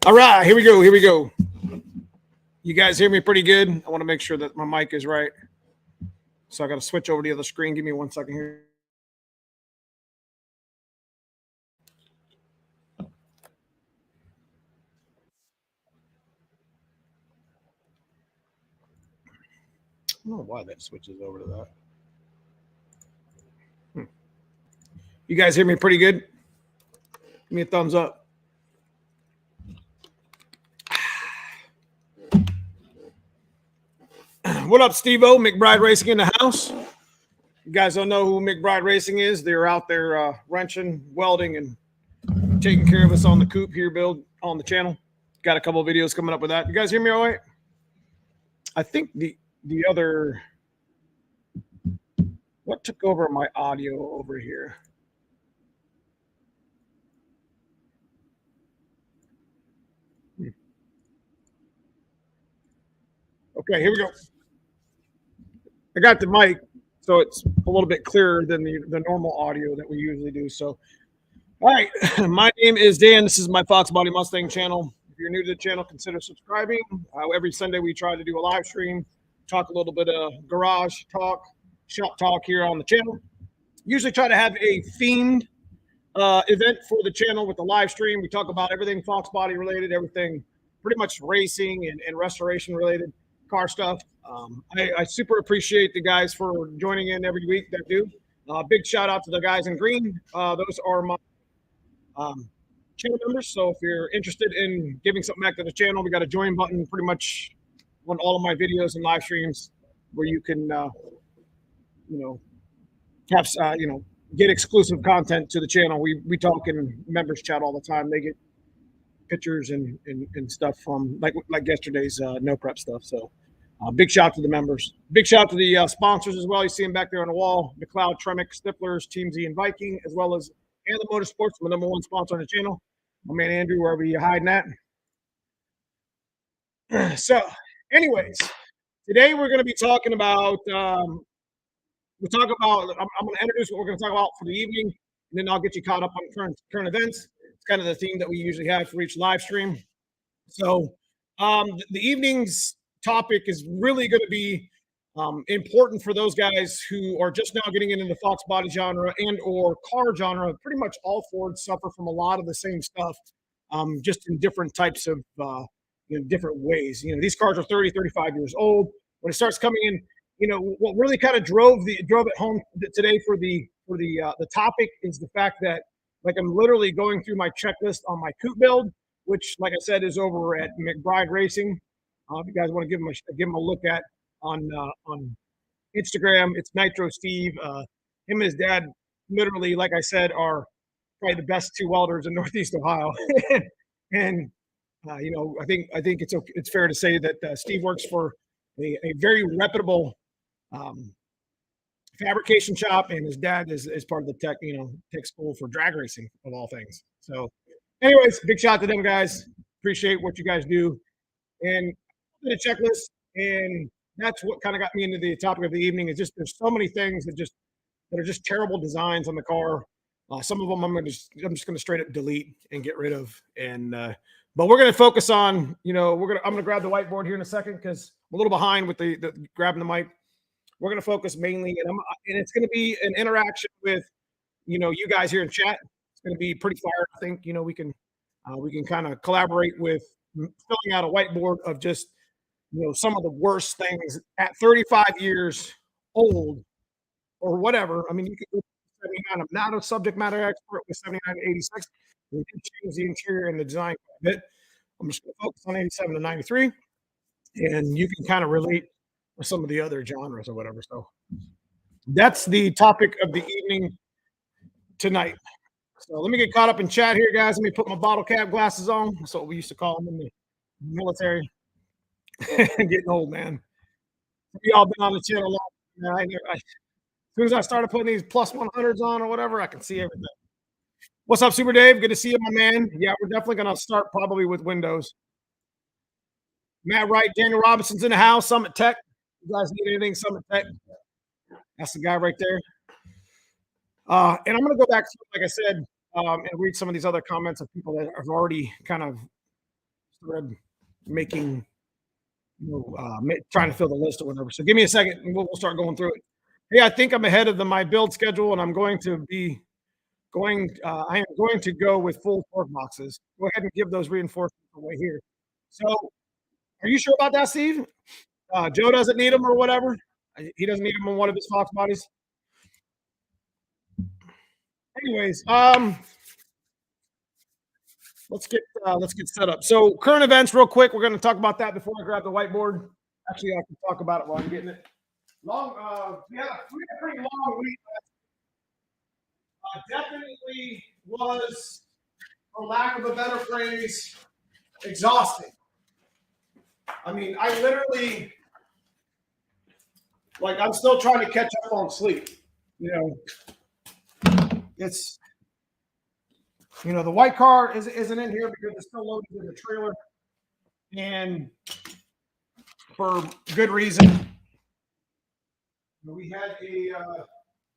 All right, here we go. Here we go. You guys hear me pretty good? I want to make sure that my mic is right. So I got to switch over to the other screen. Give me 1 second here. I don't know why that switches over to that. You guys hear me pretty good? Give me a thumbs up. What up, Steve-O? McBride Racing in the house. You guys don't know who McBride Racing is. They're out there wrenching, welding, and taking care of us on the coupe here build on the channel. Got a couple of videos coming up with that. You guys hear me all right? I think the other, what took over my audio over here? Okay, here we go. I got the mic, so it's a little bit clearer than the normal audio that we usually do. So, all right, my name is Dan. This is my Foxbody Mustang channel. If you're new to the channel, consider subscribing. Every Sunday we try to do a live stream, talk a little bit of garage talk, shop talk here on the channel. Usually try to have a themed event for the channel with the live stream. We talk about everything Foxbody related, everything pretty much racing and restoration related car stuff. I super appreciate the guys for joining in every week that do. Big shout out to the guys in green. Those are my channel members. So if you're interested in giving something back to the channel, we got a join button pretty much on all of my videos and live streams where you can, have, get exclusive content to the channel. We talk in members chat all the time. They get pictures and stuff from like yesterday's no prep stuff. So big shout out to the members. Big shout out to the sponsors as well. You see them back there on the wall. McLeod, Tremec, Stiflers, Team Z, and Viking, as well as the Motorsports, the #1 sponsor on the channel. My man Andrew, wherever you hiding at. So, anyways, today we're going to be talking about. I'm going to introduce what we're going to talk about for the evening, and then I'll get you caught up on current events. It's kind of the theme that we usually have for each live stream. So, the evening's topic is really going to be important for those guys who are just now getting into the Fox body genre and or car genre. Pretty much all Fords suffer from a lot of the same stuff, just in different types of different ways. These cars are 30, 35 years old. When it starts coming in, what really kind of drove it home today for the topic is the fact that, like, I'm literally going through my checklist on my coupe build, which, like I said, is over at McBride Racing. If you guys want to give them a look at on Instagram, it's Nitro Steve. Him and his dad, literally, like I said, are probably the best two welders in Northeast Ohio. And I think it's fair to say that Steve works for a very reputable fabrication shop, and his dad is part of the tech school for drag racing of all things. So, anyways, big shout out to them guys. Appreciate what you guys do. And the checklist, and that's what kind of got me into the topic of the evening. Is just there's so many things that are just terrible designs on the car. Some of them I'm just going to straight up delete and get rid of. And but we're going to focus on I'm going to grab the whiteboard here in a second because I'm a little behind with the grabbing the mic. We're going to focus mainly, and it's going to be an interaction with you guys here in chat. It's going to be pretty fire. I think we can kind of collaborate with filling out a whiteboard of just some of the worst things at 35 years old or whatever. I mean, you could go 79. I'm not a subject matter expert with 79 to 86. We did change the interior and the design quite a bit. I'm just going to focus on 87 to 93, and you can kind of relate with some of the other genres or whatever. So that's the topic of the evening tonight. So let me get caught up in chat here, guys. Let me put my bottle cap glasses on. That's what we used to call them in the military. Getting old, man. We all been on the channel long. As soon as I started putting these plus 100s on or whatever, I can see everything. What's up, Super Dave? Good to see you, my man. Yeah, we're definitely going to start probably with Windows. Matt Wright, Daniel Robinson's in the house. Summit Tech. You guys need anything? Summit Tech. That's the guy right there. And I'm going to go back to, like I said, and read some of these other comments of people that have already kind of started making, trying to fill the list or whatever. So give me a second, and we'll start going through it. Hey, I think I'm ahead of my build schedule, and I'm going to be going. I am going to go with full torque boxes. Go ahead and give those reinforcements away here. So, are you sure about that, Steve? Joe doesn't need them or whatever. He doesn't need them on one of his Fox bodies. Anyways, let's get set up. So current events, real quick. We're going to talk about that before I grab the whiteboard. Actually, I can talk about it while I'm getting it. We had a pretty long week. Definitely was, for lack of a better phrase, exhausting. I mean, I literally, I'm still trying to catch up on sleep. It's, the white car isn't in here because it's still loaded in the trailer, and for good reason. We had a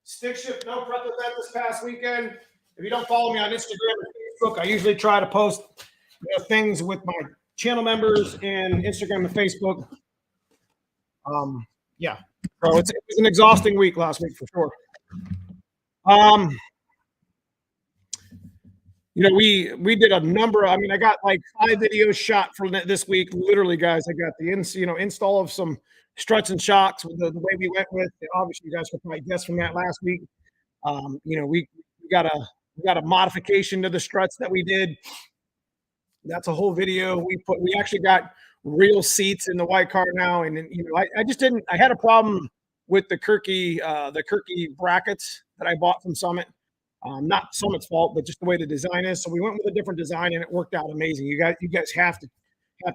stick shift no prep event this past weekend. If you don't follow me on Instagram or Facebook, I usually try to post things with my channel members and Instagram and Facebook. Yeah. So it was an exhausting week last week for sure. We did a number. I got like 5 videos shot for this week. Literally, guys, I got the install of some struts and shocks with the way we went with. Obviously, you guys can probably guess from that last week. We got a modification to the struts that we did. That's a whole video. We actually got real seats in the white car now, and I just didn't. I had a problem with the Kirky brackets that I bought from Summit. Not Summit's fault, but just the way the design is. So we went with a different design, and it worked out amazing. You guys have to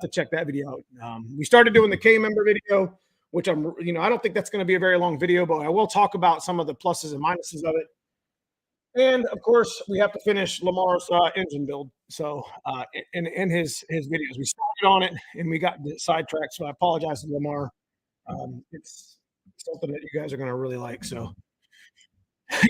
check that video out. We started doing the K member video, which I don't think that's going to be a very long video, but I will talk about some of the pluses and minuses of it. And of course, we have to finish Lamar's engine build. So in his videos, we started on it and we got sidetracked. So I apologize to Lamar. It's something that you guys are going to really like. So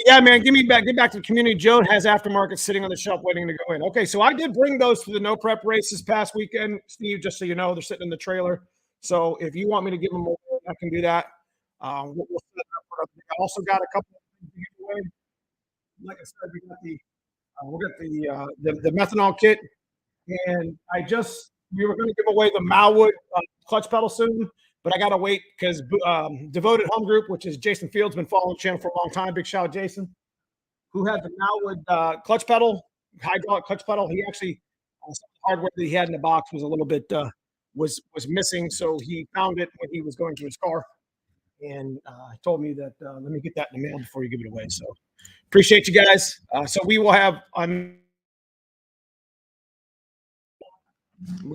yeah, man, get back to the community. Joe has aftermarket sitting on the shelf waiting to go in. Okay, so I did bring those to the no prep race this past weekend, Steve. Just so you know, they're sitting in the trailer. So if you want me to give them away, I can do that. We'll set up. I also got a couple of things to give away. Like I said, we got the methanol kit, and we were going to give away the Malwood clutch pedal soon, but I got to wait because Devoted Home Group, which is Jason Fields, been following the channel for a long time. Big shout out, Jason, who had the Malwood clutch pedal, hydraulic clutch pedal. He actually some of the hardware that he had in the box was a little bit was missing, so he found it when he was going to his car, and told me that let me get that in the mail before you give it away. So appreciate you guys. So we will have we're going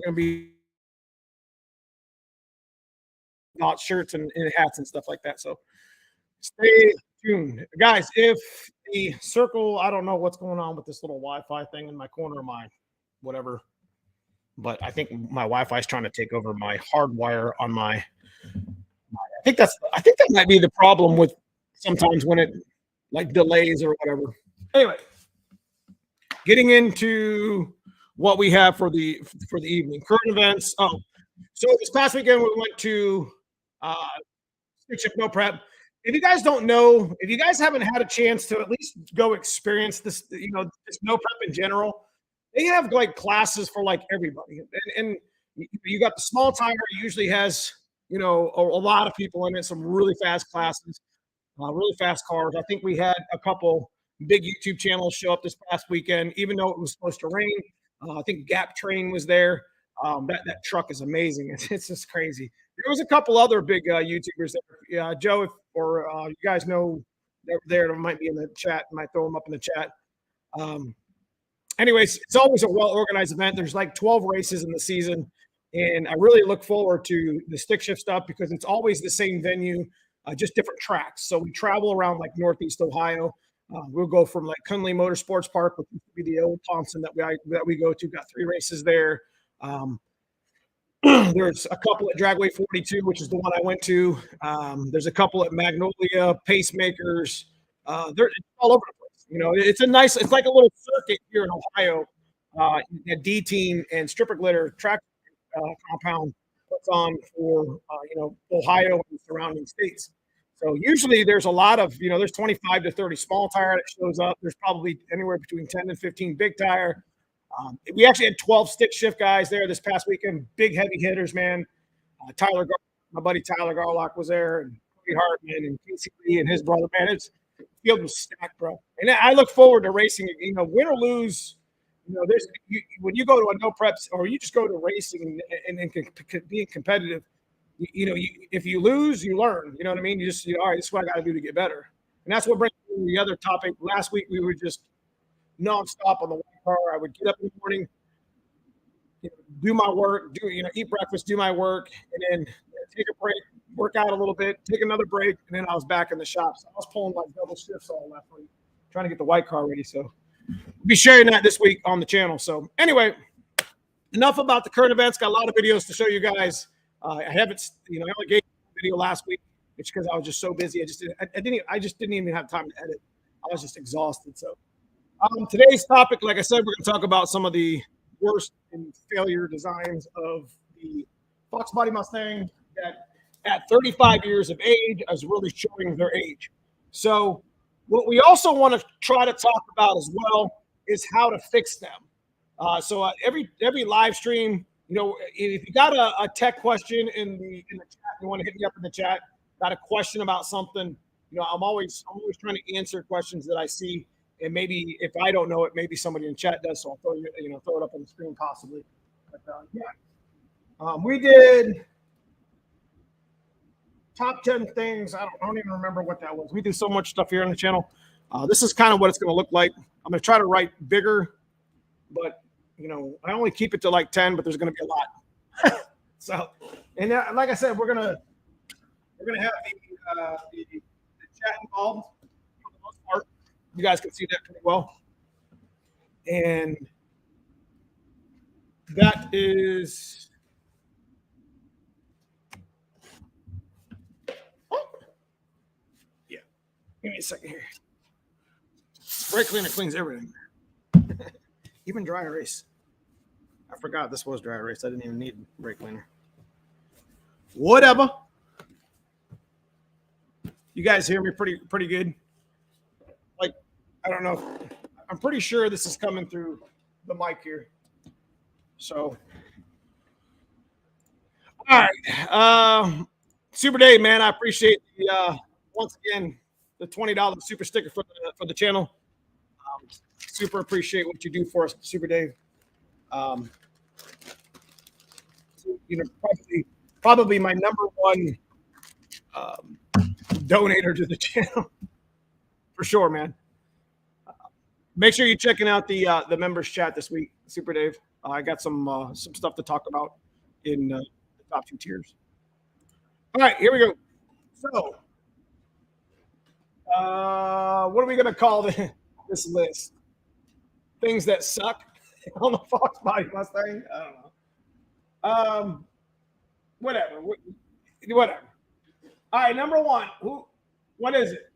to be not shirts and hats and stuff like that. So stay tuned, guys. If the circle, I don't know what's going on with this little Wi-Fi thing in my corner of my whatever, but I think my Wi-Fi is trying to take over my hardwire on my. I think that might be the problem with sometimes when it delays or whatever. Anyway, getting into what we have for the evening. Current events. Oh, so this past weekend we went to Stick Shift No Prep. If you guys don't know, if you guys haven't had a chance to at least go experience this, this no prep in general, they have classes for everybody. And you got the small tire, usually has a lot of people in it, some really fast classes. Really fast cars. I think we had a couple big YouTube channels show up this past weekend, even though it was supposed to rain. I think Gap Train was there. That truck is amazing. It's just crazy. There was a couple other big YouTubers there. Joe, you guys know they're there, might be in the chat. Might throw them up in the chat. Anyways, it's always a well-organized event. There's 12 races in the season, and I really look forward to the stick shift stuff because it's always the same venue. Just different tracks. So we travel around Northeast Ohio. We'll go from Cunley Motorsports Park, which used to be the old Thompson that we go to. Got 3 races there. There's a couple at Dragway 42, which is the one I went to. There's a couple at Magnolia, Pacemakers. They're all over the place. It's like a little circuit here in Ohio. D Team and Stripper Glitter track compound puts on for Ohio and surrounding states. So usually there's a lot of there's 25 to 30 small tire that shows up. There's probably anywhere between 10 and 15 big tire. We actually had 12 stick shift guys there this past weekend. Big heavy hitters, man. My buddy Tyler Garlock was there, and Cody Hartman and Casey Lee and his brother. Man, the field was stacked, bro. And I look forward to racing. Win or lose, there's when you go to a no preps or you just go to racing and being competitive. If you lose, you learn. You know what I mean? You just all right. This is what I got to do to get better. And that's what brings me to the other topic. Last week we were just nonstop on the car. I would get up in the morning, do my work, eat breakfast, do my work, and then take a break, work out a little bit, take another break, and then I was back in the shop. So I was pulling like double shifts all last week, trying to get the white car ready. So we'll be sharing that this week on the channel. So anyway, enough about the current events. Got a lot of videos to show you guys. I haven't, I only gave a video last week. It's because I was just so busy. I just didn't even have time to edit. I was just exhausted. So today's topic, like I said, we're going to talk about some of the worst and failure designs of the Foxbody Mustang that at 35 years of age is really showing their age. So what we also want to try to talk about as well is how to fix them. So every live stream, if you got a tech question in the chat, you want to hit me up in the chat. Got a question about something? I'm always trying to answer questions that I see, and maybe if I don't know it, maybe somebody in chat does. So I'll throw it up on the screen possibly. But we did top 10 things. I don't even remember what that was. We do so much stuff here on the channel. This is kind of what it's going to look like. I'm going to try to write bigger, but I only keep it to like 10, but there's going to be a lot. So, and like I said, we're gonna have the chat involved for the most part. You guys can see that pretty well, and that is. Yeah, give me a second here. Brake cleaner cleans everything, even dry erase. I forgot this was dry erase. I didn't even need brake cleaner. Whatever. You guys hear me pretty good? Like, I don't know. I'm pretty sure this is coming through the mic here. So, all right. Super Dave, man, I appreciate the once again the $20 super sticker for the channel. Super appreciate what you do for us, Super Dave. Probably my number one donator to the channel for sure, man. Make sure you're checking out the members chat this week, Super Dave. I got some stuff to talk about in the top 2 tiers. All right, here we go. So, what are we gonna call this list? Things that suck on the Foxbody Mustang. I don't know. Whatever. All right, number one. What is it?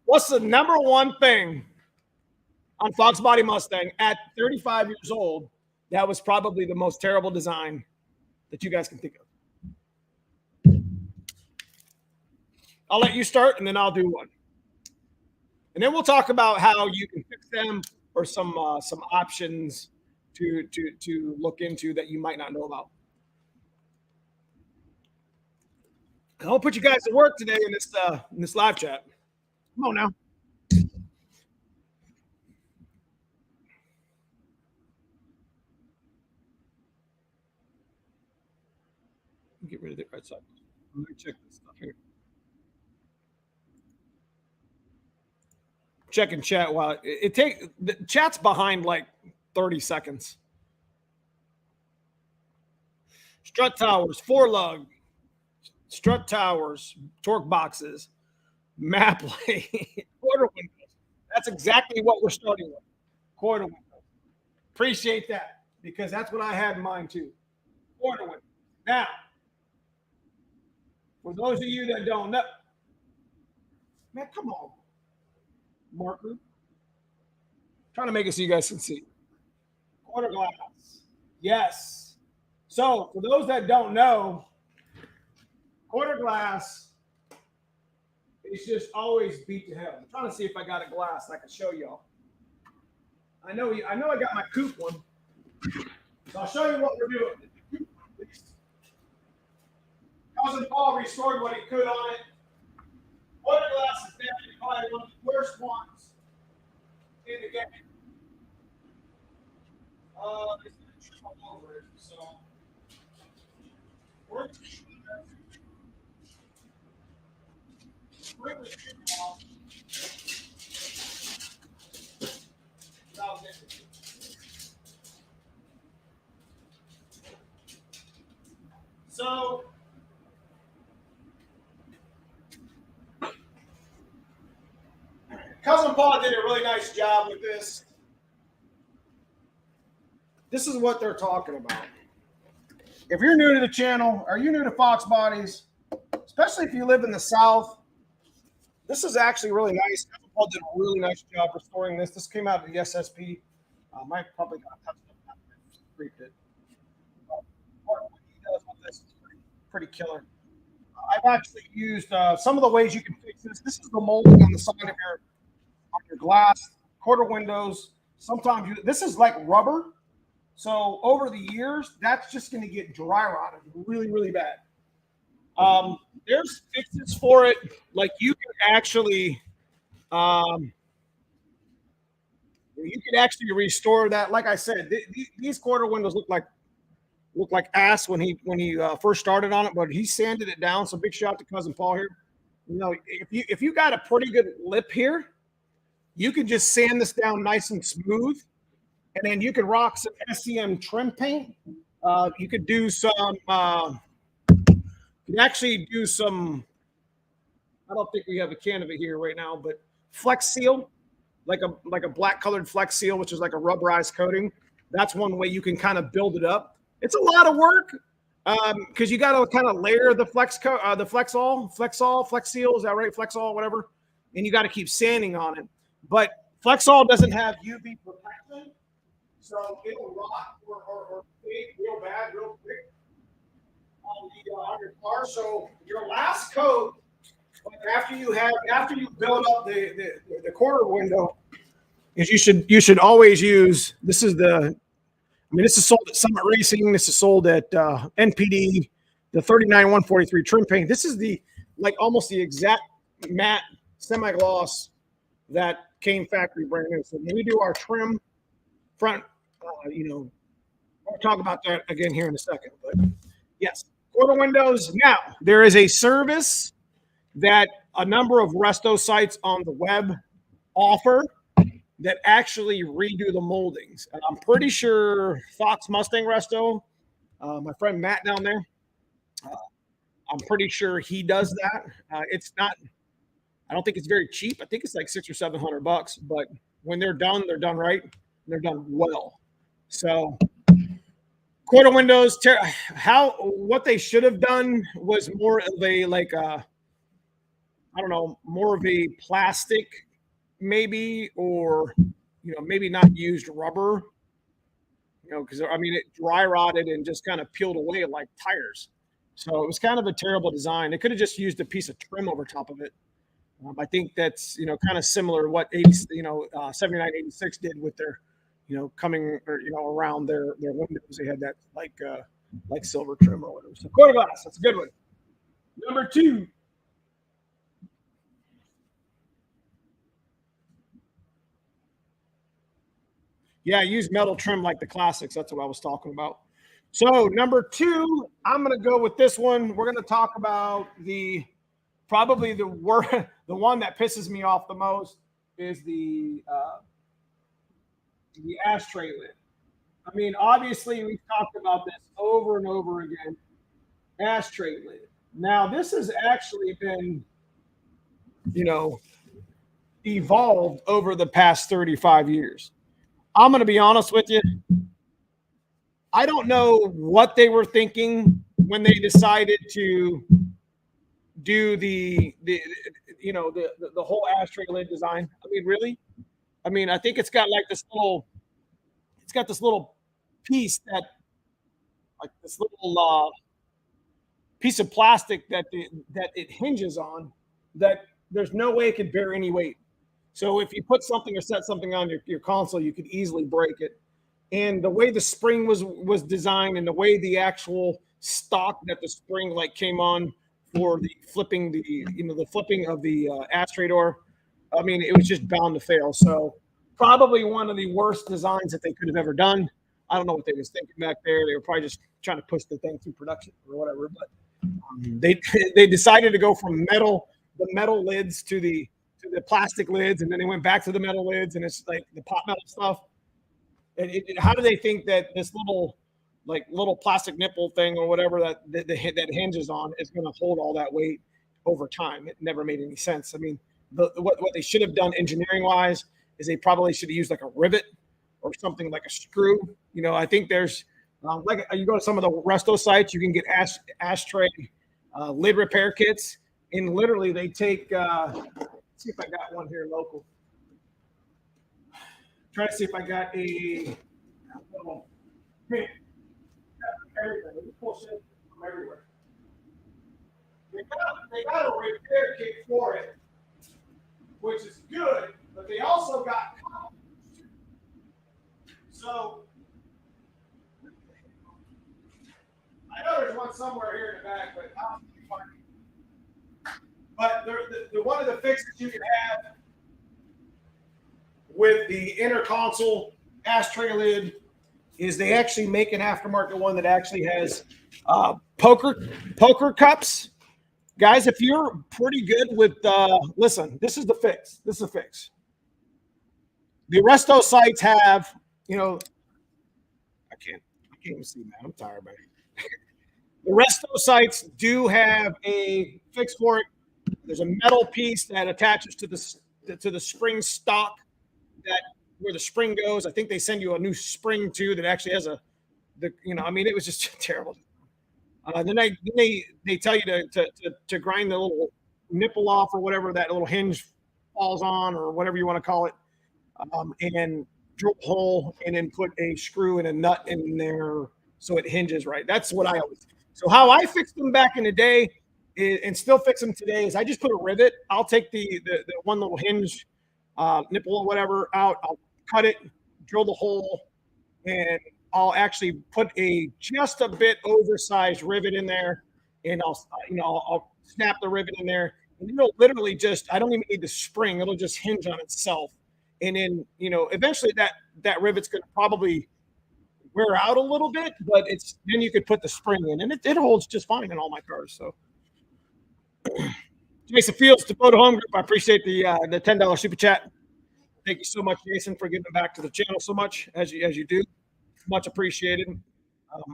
What's the number one thing on Foxbody Mustang at 35 years old that was probably the most terrible design that you guys can think of? I'll let you start, and then I'll do one. And then we'll talk about how you can fix them or some options to look into that you might not know about. I'll put you guys to work today in this live chat. Come on now. Get rid of the right side. Let me check this stuff here. Checking chat while the chat's behind like 30 seconds. Strut towers, 4-lug, strut towers, torque boxes, map light, quarter windows. That's exactly what we're starting with. Quarter windows. Appreciate that because that's what I had in mind too. Quarter windows. Now, for those of you that don't know, man, come on, marker. Trying to make it so you guys can see. Quarter glass. Yes. So for those that don't know, quarter glass is just always beat to hell. I'm trying to see if I got a glass I can show y'all. I know I got my coupe one. So I'll show you what we're doing. Cousin Paul restored what he could on it. Quarter glass is definitely probably one of the worst ones in the game. It's going to trip all over it. So we're going to bring the trip off without getting it. So Cousin Paul did a really nice job with this. This is what they're talking about. If you're new to the channel, or you're new to Fox Bodies, especially if you live in the South, this is actually really nice. Cousin Paul did a really nice job restoring this. This came out of the SSP. I probably got touched up. Creeped it. What he does with this is pretty killer. I've actually used some of the ways you can fix this. This is the molding on the side of your glass, quarter windows. Sometimes this is like rubber. So over the years, that's just going to get dry rotted really, really bad. There's fixes for it. Like you can actually restore that. Like I said, these quarter windows look like ass when he first started on it, but he sanded it down. So big shout out to Cousin Paul here. You know, if you got a pretty good lip here, you can just sand this down nice and smooth, and then you can rock some SEM trim paint. You could do some. You can actually do some. I don't think we have a can of it here right now, but Flex Seal, like a black colored Flex Seal, which is like a rubberized coating. That's one way you can kind of build it up. It's a lot of work because you got to kind of layer the Flex Seal. Is that right? Flexol, whatever. And you got to keep sanding on it. But Flexol doesn't have UV protection, so it'll rot or fade real bad, real quick on your car. So your last coat, after you build up the quarter window, is you should always use. This is sold at Summit Racing. This is sold at NPD. The 39-143 trim paint. This is almost the exact matte semi-gloss that came factory brand new. So when we do our trim front, we'll talk about that again here in a second. But yes, quarter windows. Now there is a service that a number of resto sites on the web offer that actually redo the moldings. And I'm pretty sure Fox Mustang Resto, my friend Matt down there, I'm pretty sure he does that. It's not. I don't think it's very cheap. I think it's like $600 or $700, but when they're done right. They're done well. So quarter windows. What they should have done was more of a more of a plastic, maybe, or maybe not used rubber. Because it dry rotted and just kind of peeled away like tires. So it was kind of a terrible design. They could have just used a piece of trim over top of it. I think that's kind of similar to what 79, 86 did with their coming around their windows. They had that like silver trim or whatever. So quarter glass, that's a good one. Number 2. Yeah, use metal trim like the classics. That's what I was talking about. So number 2, I'm going to go with this one. We're going to talk about probably the one that pisses me off the most is the ashtray lid. Obviously we've talked about this over and over again. Ashtray lid. Now this has actually been, evolved over the past 35 years. I'm going to be honest with you. I don't know what they were thinking when they decided to do the whole ashtray lid design. Really? I think it's got this little piece that like this little piece of plastic that it hinges on, that there's no way it could bear any weight. So if you put something or set something on your console, you could easily break it. And the way the spring was designed, and the way the actual stock that the spring like came on for the flipping, the flipping of the ashtray door, I mean, it was just bound to fail. So probably one of the worst designs that they could have ever done. I don't know what they was thinking back there. They were probably just trying to push the thing through production or whatever. But they decided to go from the metal lids to the plastic lids, and then they went back to the metal lids, and it's like the pot metal stuff. And how do they think that this little plastic nipple thing or whatever that hinges on is going to hold all that weight over time? It never made any sense. I mean, what they should have done engineering wise is they probably should have used like a rivet or something like a screw. I think there's like you go to some of the resto sites, you can get ashtray lid repair kits, and literally they take. Let's see if I got one here local. Try to see if I got a little print. Everything. Pull shit from everywhere. They got a repair kit for it, which is good, but they also got so I know there's one somewhere here in the back, but I'll find it. But the one of the fixes you can have with the inner console ashtray lid is they actually make an aftermarket one that actually has poker cups. Guys, if you're pretty good with listen, this is the fix. This is a fix. The resto sites have, I can't even see, man. I'm tired, man. The resto sites do have a fix for it. There's a metal piece that attaches to the spring stock, that where the spring goes. I think they send you a new spring too that actually has I mean, it was just terrible. Then they tell you to grind the little nipple off or whatever that little hinge falls on or whatever you want to call it, and drill a hole and then put a screw and a nut in there so it hinges right. That's what I always. So how I fixed them back in the day and still fix them today is I just put a rivet. I'll take the one little hinge nipple or whatever out. I'll cut it, drill the hole, and I'll actually put just a bit oversized rivet in there, and I'll snap the rivet in there, and it'll literally I don't even need the spring. It'll just hinge on itself, and then eventually that rivet's going to probably wear out a little bit, but then you could put the spring in, and it holds just fine in all my cars. So. Jason Fields, Dakota Home Group. I appreciate the $10 super chat. Thank you so much, Jason, for giving back to the channel so much as you do. Much appreciated.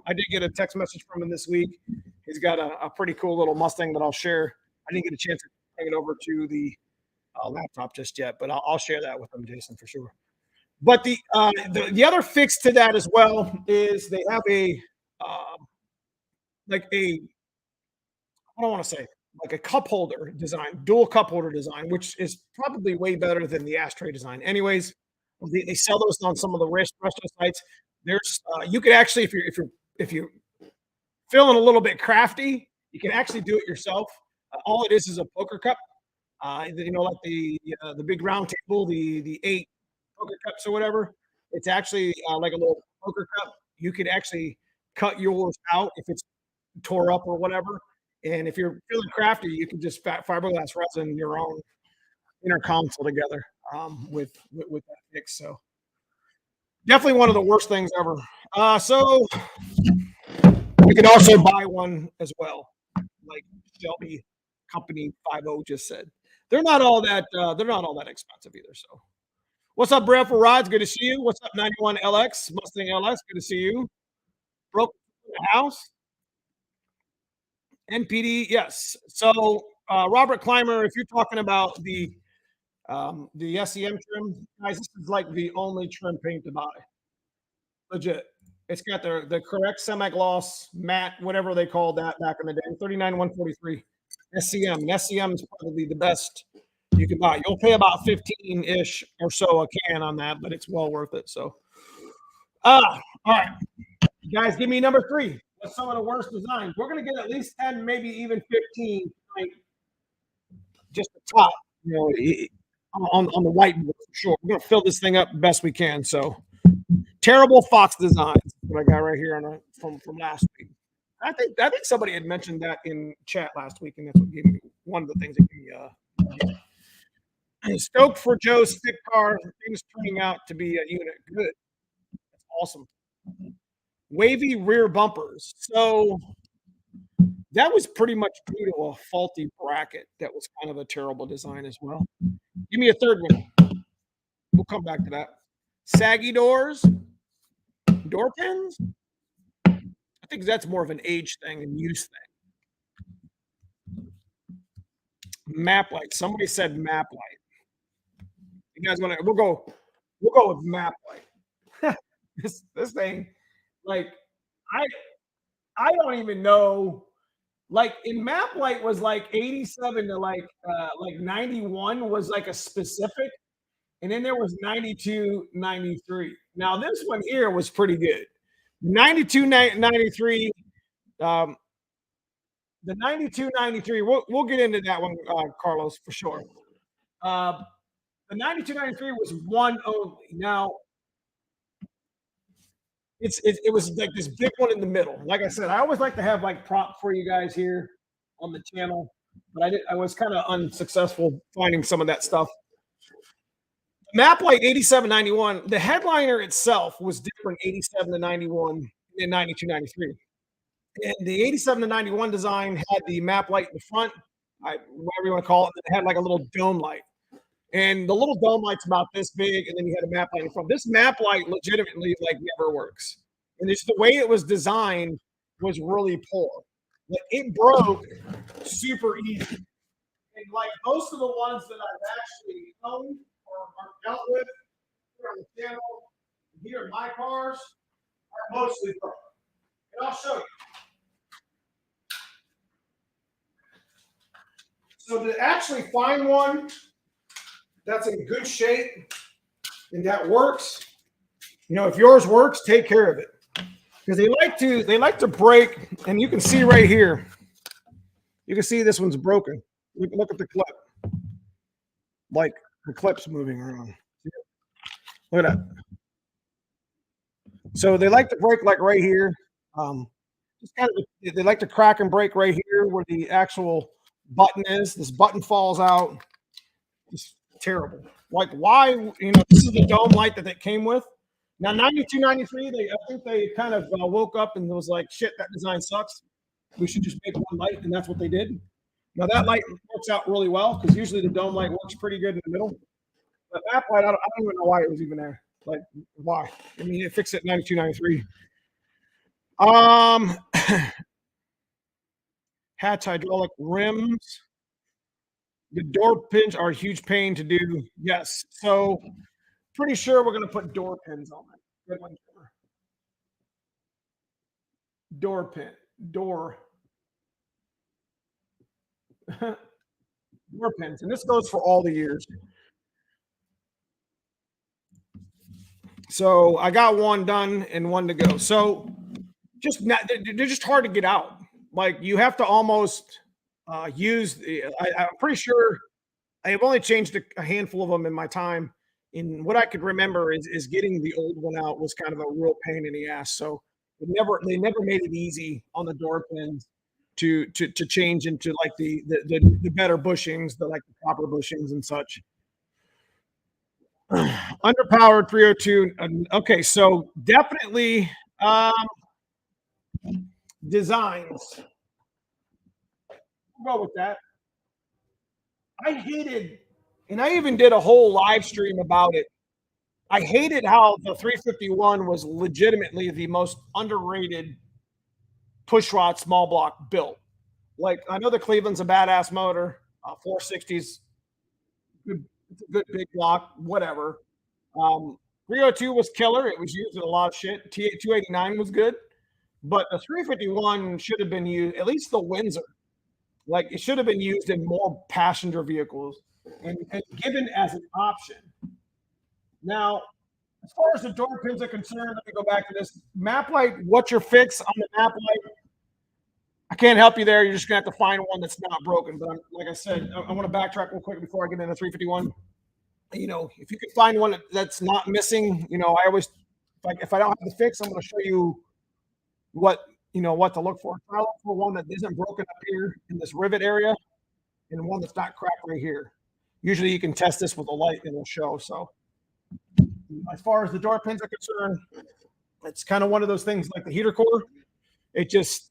I did get a text message from him this week. He's got a pretty cool little Mustang that I'll share. I didn't get a chance to bring it over to the laptop just yet, but I'll share that with him, Jason, for sure. But the other fix to that as well is they have I don't want to say, like a cup holder design, dual cup holder design, which is probably way better than the ashtray design. Anyways, they sell those on some of the resto sites. There's you could actually, if you're feeling a little bit crafty, you can actually do it yourself. All it is a poker cup. Like the big round table, the 8 poker cups or whatever. It's actually like a little poker cup. You could actually cut yours out if it's tore up or whatever. And if you're feeling crafty, you can just fiberglass resin your own inner console together with that fix. So definitely one of the worst things ever. So you can also buy one as well, like Shelby Company 50 just said. They're not all that expensive either. So what's up, Brad for Rods? Good to see you. What's up, 91 LX Mustang LX? Good to see you. Broke the house. NPD, yes. So Robert Clymer, if you're talking about the SEM trim, guys, this is like the only trim paint to buy. Legit. It's got the correct semi-gloss matte, whatever they called that back in the day. 39,143 SEM. And SEM is probably the best you can buy. You'll pay about 15-ish or so a can on that, but it's well worth it. So all right. Guys, give me number 3. of some of the worst designs. We're going to get at least 10, maybe even 15, like just the top, you know, on the whiteboard for sure. We're going to fill this thing up best we can. So terrible Fox designs. What I got right here on from last week. I think somebody had mentioned that in chat last week, and that's what gave me one of the things that gave me stoked for Joe's stick car. Things turning out to be a unit. Good. That's awesome. Wavy rear bumpers. So that was pretty much due to a faulty bracket. That was kind of a terrible design as well. Give me a third one. We'll come back to that. Saggy doors, door pins. I think that's more of an age thing and use thing. Map light. Somebody said map light. You guys want to? We'll go with map light. this thing, like I don't even know. Like in map light was like 87 to like 91 was like a specific, and then there was 92, 93. Now this one here was pretty good. 92, 93. The 92, 93. We'll get into that one, Carlos, for sure. The 92, 93 was one only. Now it was like this big one in the middle. Like I said, I always like to have like prop for you guys here on the channel, but I was kind of unsuccessful finding some of that stuff. Map light 87, 91. The headliner itself was different 87 to 91 and 92, 93. And the 87 to 91 design had the map light in the front, whatever you want to call it. It had like a little dome light. And the little dome light's about this big, and then you had a map light in front. This map light legitimately like never works. And it's the way it was designed was really poor. Like it broke super easy. And like most of the ones that I've actually owned or dealt with here on the channel, here in my cars, are mostly broke. And I'll show you. So to actually find one that's in good shape and that works, you know, if yours works, take care of it. Because they like to break, and you can see right here. You can see this one's broken. Look at the clip. Like the clip's moving around. Look at that. So they like to break like right here. Just kind of, they like to crack and break right here where the actual button is. This button falls out. It's terrible. Like why, you know, this is the dome light that it came with. Now 92, 93, I think they kind of woke up and was like, shit, that design sucks. We should just make one light, and that's what they did. Now that light works out really well because usually the dome light works pretty good in the middle. But that light, I don't even know why it was even there. Like why? I mean, it fixed it 92, 93. Hatch hydraulic rims. The door pins are a huge pain to do. Yes. So pretty sure we're going to put door pins on it. Good one. Door pin. Door. Door pins. And this goes for all the years. So I got one done and one to go. So they're just hard to get out. Like you have to almost use. I'm pretty sure I have only changed a handful of them in my time. And what I could remember is getting the old one out was kind of a real pain in the ass. So they never made it easy on the door pins to change into like the better bushings, the proper bushings and such. Underpowered 302. Okay, so definitely designs. We'll go with that. I hated, and I even did a whole live stream about it. I hated how the 351 was legitimately the most underrated pushrod small block built. Like I know the Cleveland's a badass motor, 460s, good, it's a good big block, whatever. 302 was killer. It was used in a lot of shit. T289 was good, but the 351 should have been used, at least the Windsor. Like it should have been used in more passenger vehicles and given as an option. Now, As far as the door pins are concerned, let me go back to this map light. What's your fix on the map light? I can't help you there. You're just gonna have to find one that's not broken. But like I said, I want to backtrack real quick before I get into 351. If you can find one that's not missing, I always like if I don't have the fix, I'm going to show you what what to look for. Try to look for one that isn't broken up here in this rivet area, and one that's not cracked right here. Usually, you can test this with a light, and it'll show. So, as far as the door pins are concerned, it's kind of one of those things like the heater core. You just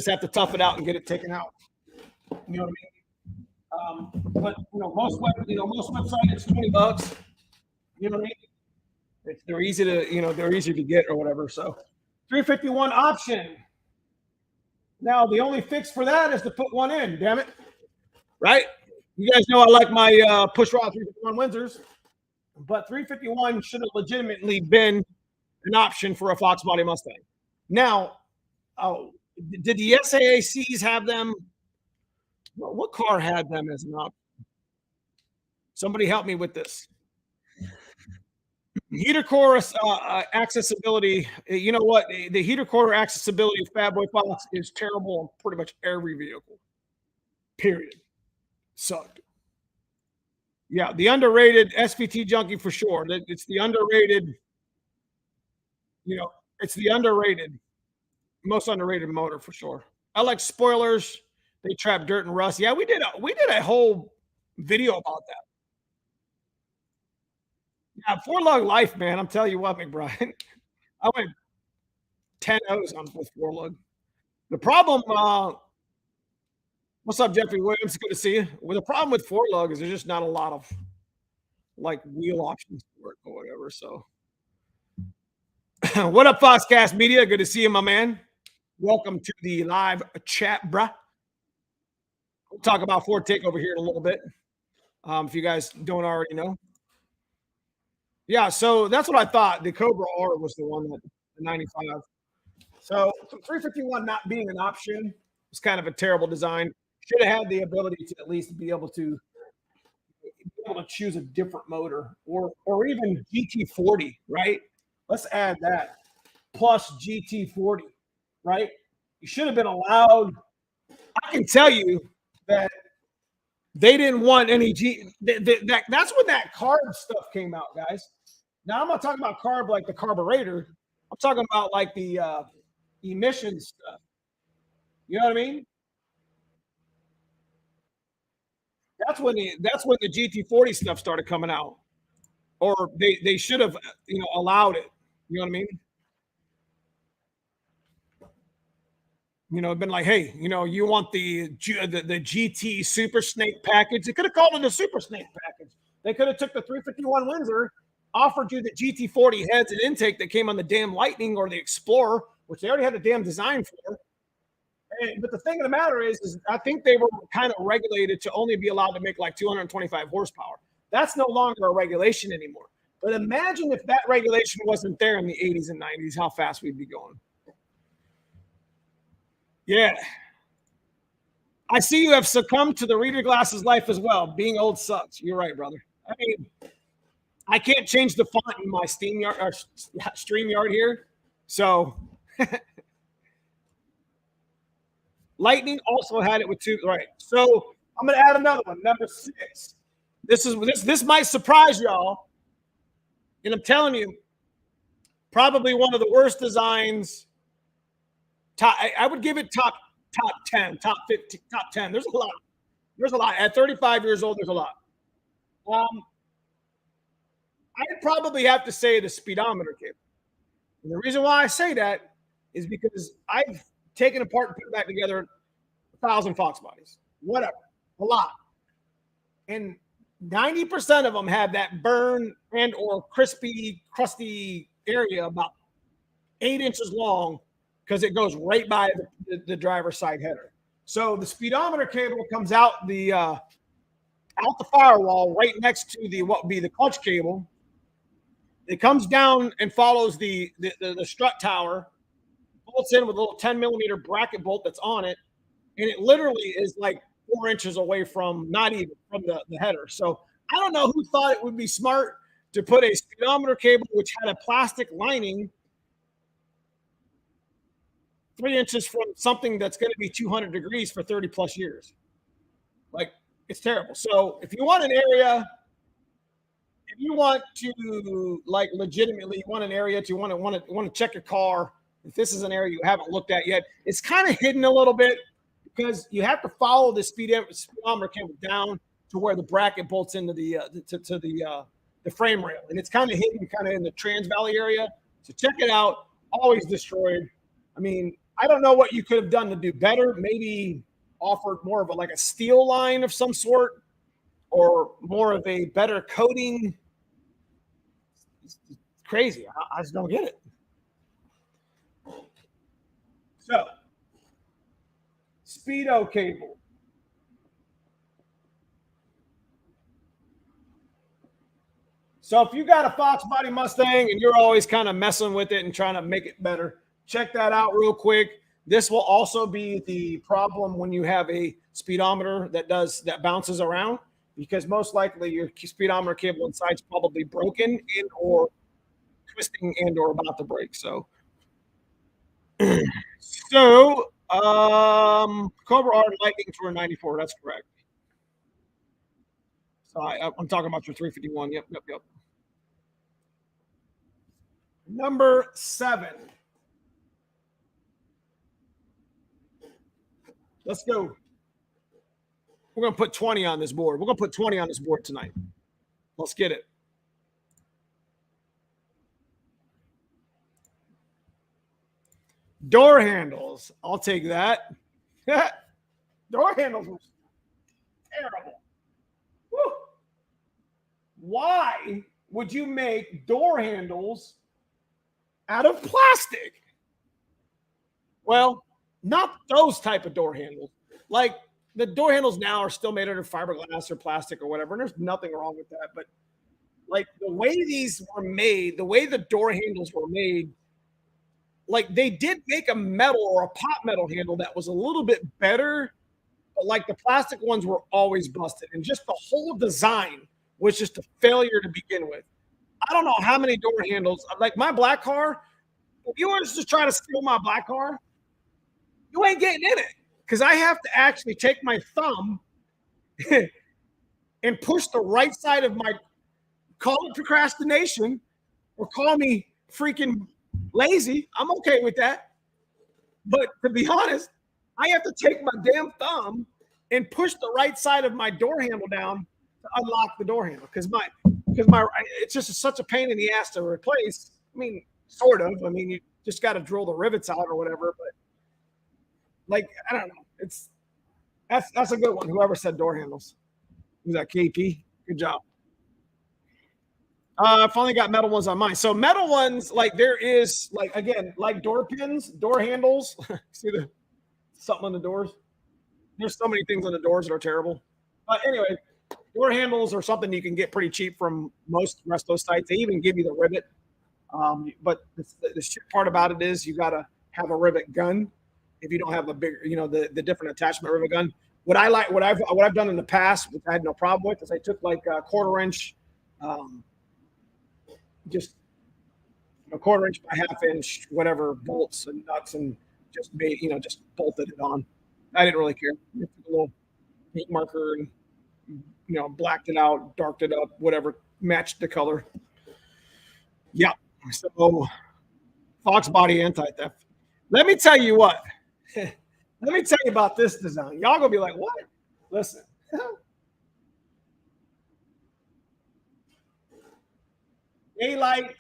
have to tough it out and get it taken out. You know what I mean? But most websites it's $20. You know what I mean? They're easy to get or whatever. So 351 option. Now the only fix for that is to put one in. Damn it! Right? You guys know I like my push rod 351 Windsors, but 351 should have legitimately been an option for a Foxbody Mustang. Now, did the SAACs have them? What car had them as an option? Somebody help me with this. Heater core accessibility. You know what? The heater core accessibility of Fatboy Fox is terrible on pretty much every vehicle. Period. Sucked. Yeah, the underrated SVT junkie for sure. It's the underrated. It's the most underrated motor for sure. I like spoilers. They trap dirt and rust. Yeah, we did a whole video about that. Yeah, 4-lug life, man. I'm telling you what, McBride. I went 10-0s on with 4-lug. The problem, what's up, Jeffrey Williams? Good to see you. Well, the problem with 4-lug is there's just not a lot of like wheel options for it or whatever. So, what up, Foxcast Media? Good to see you, my man. Welcome to the live chat, bruh. We'll talk about Ford Takeover here in a little bit. If you guys don't already know. Yeah, so that's what I thought. The Cobra R was the one that the 95. So 351 not being an option was kind of a terrible design. Should have had the ability to at least be able to choose a different motor or even GT40, right? Let's add that plus GT40, right? You should have been allowed. I can tell you that they didn't want any that's when that carb stuff came out, guys. Now I'm not talking about carb like the carburetor. I'm talking about like the emissions stuff. You know what I mean? That's when the GT40 stuff started coming out, or they should have allowed it. You know what I mean? Been like, hey, you want the GT Super Snake package? They could have called it a Super Snake package. They could have took the 351 Windsor, offered you the GT40 heads and intake that came on the damn Lightning or the Explorer, which they already had a damn design for. But the thing of the matter is I think they were kind of regulated to only be allowed to make like 225 horsepower. That's no longer a regulation anymore. But imagine if that regulation wasn't there in the 80s and 90s, how fast we'd be going. Yeah. I see you have succumbed to the reader glasses life as well. Being old sucks. You're right, brother. I mean, I can't change the font in my StreamYard here. So Lightning also had it with two. Right. So I'm going to add another one, number 6. This might surprise y'all. And I'm telling you, probably one of the worst designs. I would give it top 10, top 15, top 10. There's a lot. There's a lot. At 35 years old, there's a lot. I'd probably have to say the speedometer cable. And the reason why I say that is because I've taken apart and put back together 1,000 Fox bodies, whatever, a lot. And 90% of them have that burn and or crispy, crusty area about 8 inches long because it goes right by the driver's side header. So the speedometer cable comes out the firewall right next to what would be the clutch cable. It comes down and follows the strut tower, bolts in with a little 10-millimeter bracket bolt that's on it, and it literally is like 4 inches away from not even from the header. So I don't know who thought it would be smart to put a speedometer cable which had a plastic lining 3 inches from something that's going to be 200 degrees for 30 plus years. Like, it's terrible. So if you want an area, if you want to like legitimately you want an area to want to check your car, if this is an area you haven't looked at yet, it's kind of hidden a little bit because you have to follow the speedometer cable down to where the bracket bolts into the frame rail, and it's kind of hidden, kind of in the Trans Valley area. So check it out. Always destroyed. I mean, I don't know what you could have done to do better. Maybe offered more of a steel line of some sort, or more of a better coating. It's crazy. I just don't get it. So, speedo cable. So if you got a Foxbody Mustang and you're always kind of messing with it and trying to make it better, check that out real quick. This will also be the problem when you have a speedometer that bounces around, because most likely your speedometer cable inside is probably broken and or twisting and or about to break. So Cobra R Lightning for 94. That's correct. So I'm talking about your 351. Yep, yep, yep. Number 7. Let's go. We're going to put 20 on this board. We're going to put 20 on this board tonight. Let's get it. Door handles. I'll take that. Door handles were terrible. Woo. Why would you make door handles out of plastic? Well, not those type of door handles. Like, the door handles now are still made out of fiberglass or plastic or whatever, and there's nothing wrong with that. But like the way these were made, the way the door handles were made, like they did make a metal or a pot metal handle that was a little bit better, but like the plastic ones were always busted, and just the whole design was just a failure to begin with. I don't know how many door handles, like my black car. If you were to try to steal my black car, you ain't getting in it, because I have to actually take my thumb and push the right side of my, call it procrastination or call me freaking lazy. I'm okay with that. But to be honest, I have to take my damn thumb and push the right side of my door handle down to unlock the door handle, because my it's just such a pain in the ass to replace. I mean, sort of. I mean, you just got to drill the rivets out or whatever. But like, I don't know. That's a good one. Whoever said door handles. Who's that? KP. Good job. I finally got metal ones on mine. So metal ones, like there is, like again, like door pins, door handles. See the something on the doors? There's so many things on the doors that are terrible. But anyway, door handles are something you can get pretty cheap from most rest of those sites. They even give you the rivet. But the shit part about it is you got to have a rivet gun. If you don't have a bigger, the different attachment rivet gun. What I've done in the past, which I had no problem with, is I took like a quarter-inch, just a quarter-inch by half-inch, whatever bolts and nuts, and just made, just bolted it on. I didn't really care. I took a little paint marker and blacked it out, darked it up, whatever, matched the color. Yeah. So Foxbody anti-theft. Let me tell you what. Let me tell you about this design. Y'all gonna be like, what? Listen. Daylight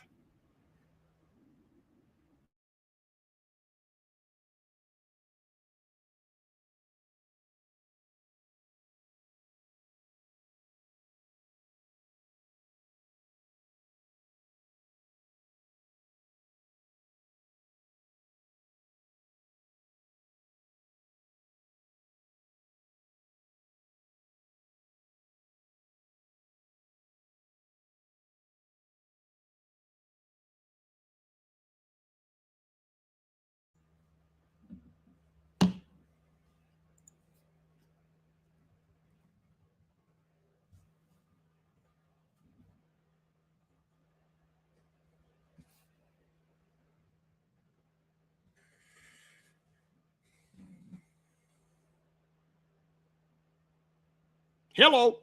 Hello.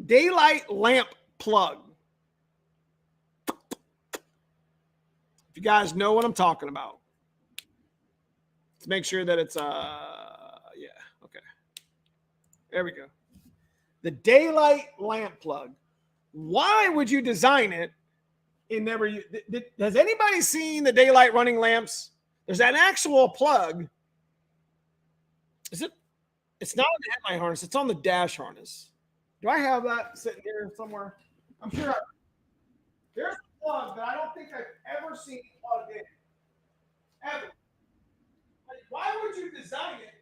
Daylight lamp plug. If you guys know what I'm talking about. Let's make sure that it's yeah, okay. There we go. The daylight lamp plug. Why would you design it and never use? Has anybody seen the daylight running lamps? There's an actual plug. Is it? It's not on the headlight harness. It's on the dash harness. Do I have that sitting here somewhere? I'm sure. There's a plug that I don't think I've ever seen plugged in. Ever. Like, why would you design it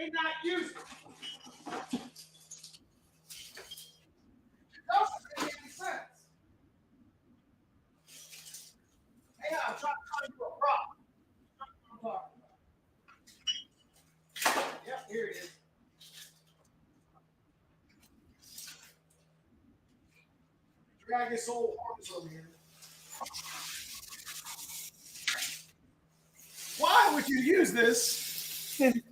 and not use it? It doesn't make any sense. Hey, I'm trying to do a prop. I'm talking about. Yep, here it is. Drag this old harness over here. Why would you use this and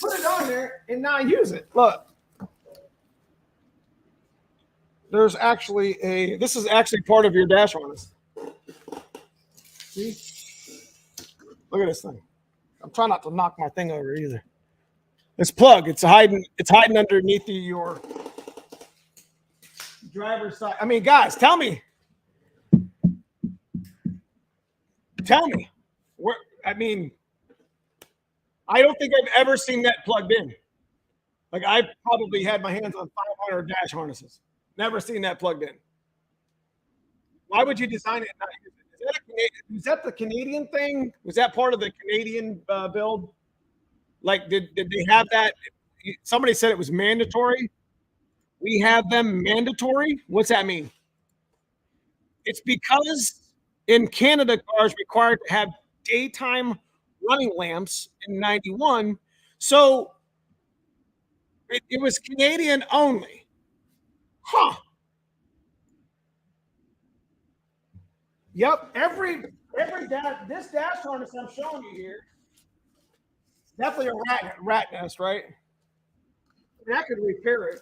put it on there and not use it? Look. There's actually this is actually part of your dash harness. See? Look at this thing. I'm trying not to knock my thing over either. This plug, it's hiding underneath your driver's side. I mean, guys, tell me. Where, I mean, I don't think I've ever seen that plugged in. Like, I've probably had my hands on 500 dash harnesses. Never seen that plugged in. Why would you design it and not use it? Is that the Canadian thing? Was that part of the Canadian build? Like, did they have that? Somebody said it was mandatory. We have them mandatory. What's that mean? It's because in Canada, cars required to have daytime running lamps in 91. So it was Canadian only. Huh. Yep. This dash harness I'm showing you here, definitely a rat nest, right? That could repair it.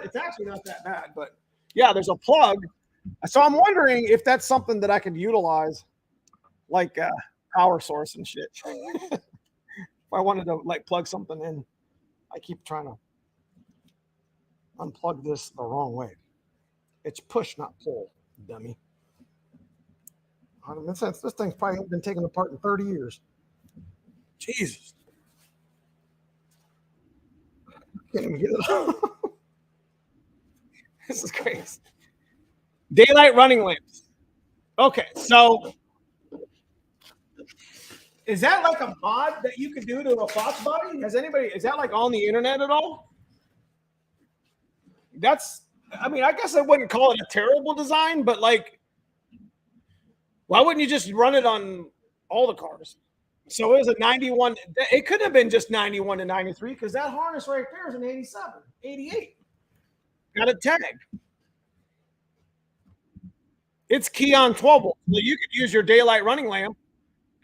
It's actually not that bad, but yeah, there's a plug. So I'm wondering if that's something that I could utilize, like power source and shit. If I wanted to like plug something in, I keep trying to unplug this the wrong way. It's push, not pull, dummy. In a sense, this thing's probably been taken apart in 30 years. Jesus. Can't even get it off. This is crazy. Daylight running lamps. Okay, so is that like a mod that you could do to a Foxbody? Is that like on the internet at all? I mean, I guess I wouldn't call it a terrible design, but like, why wouldn't you just run it on all the cars? So it was a 91. It could have been just 91 to 93 because that harness right there is an 87, 88. Got a tag. It's key on 12 volts. So you could use your daylight running lamp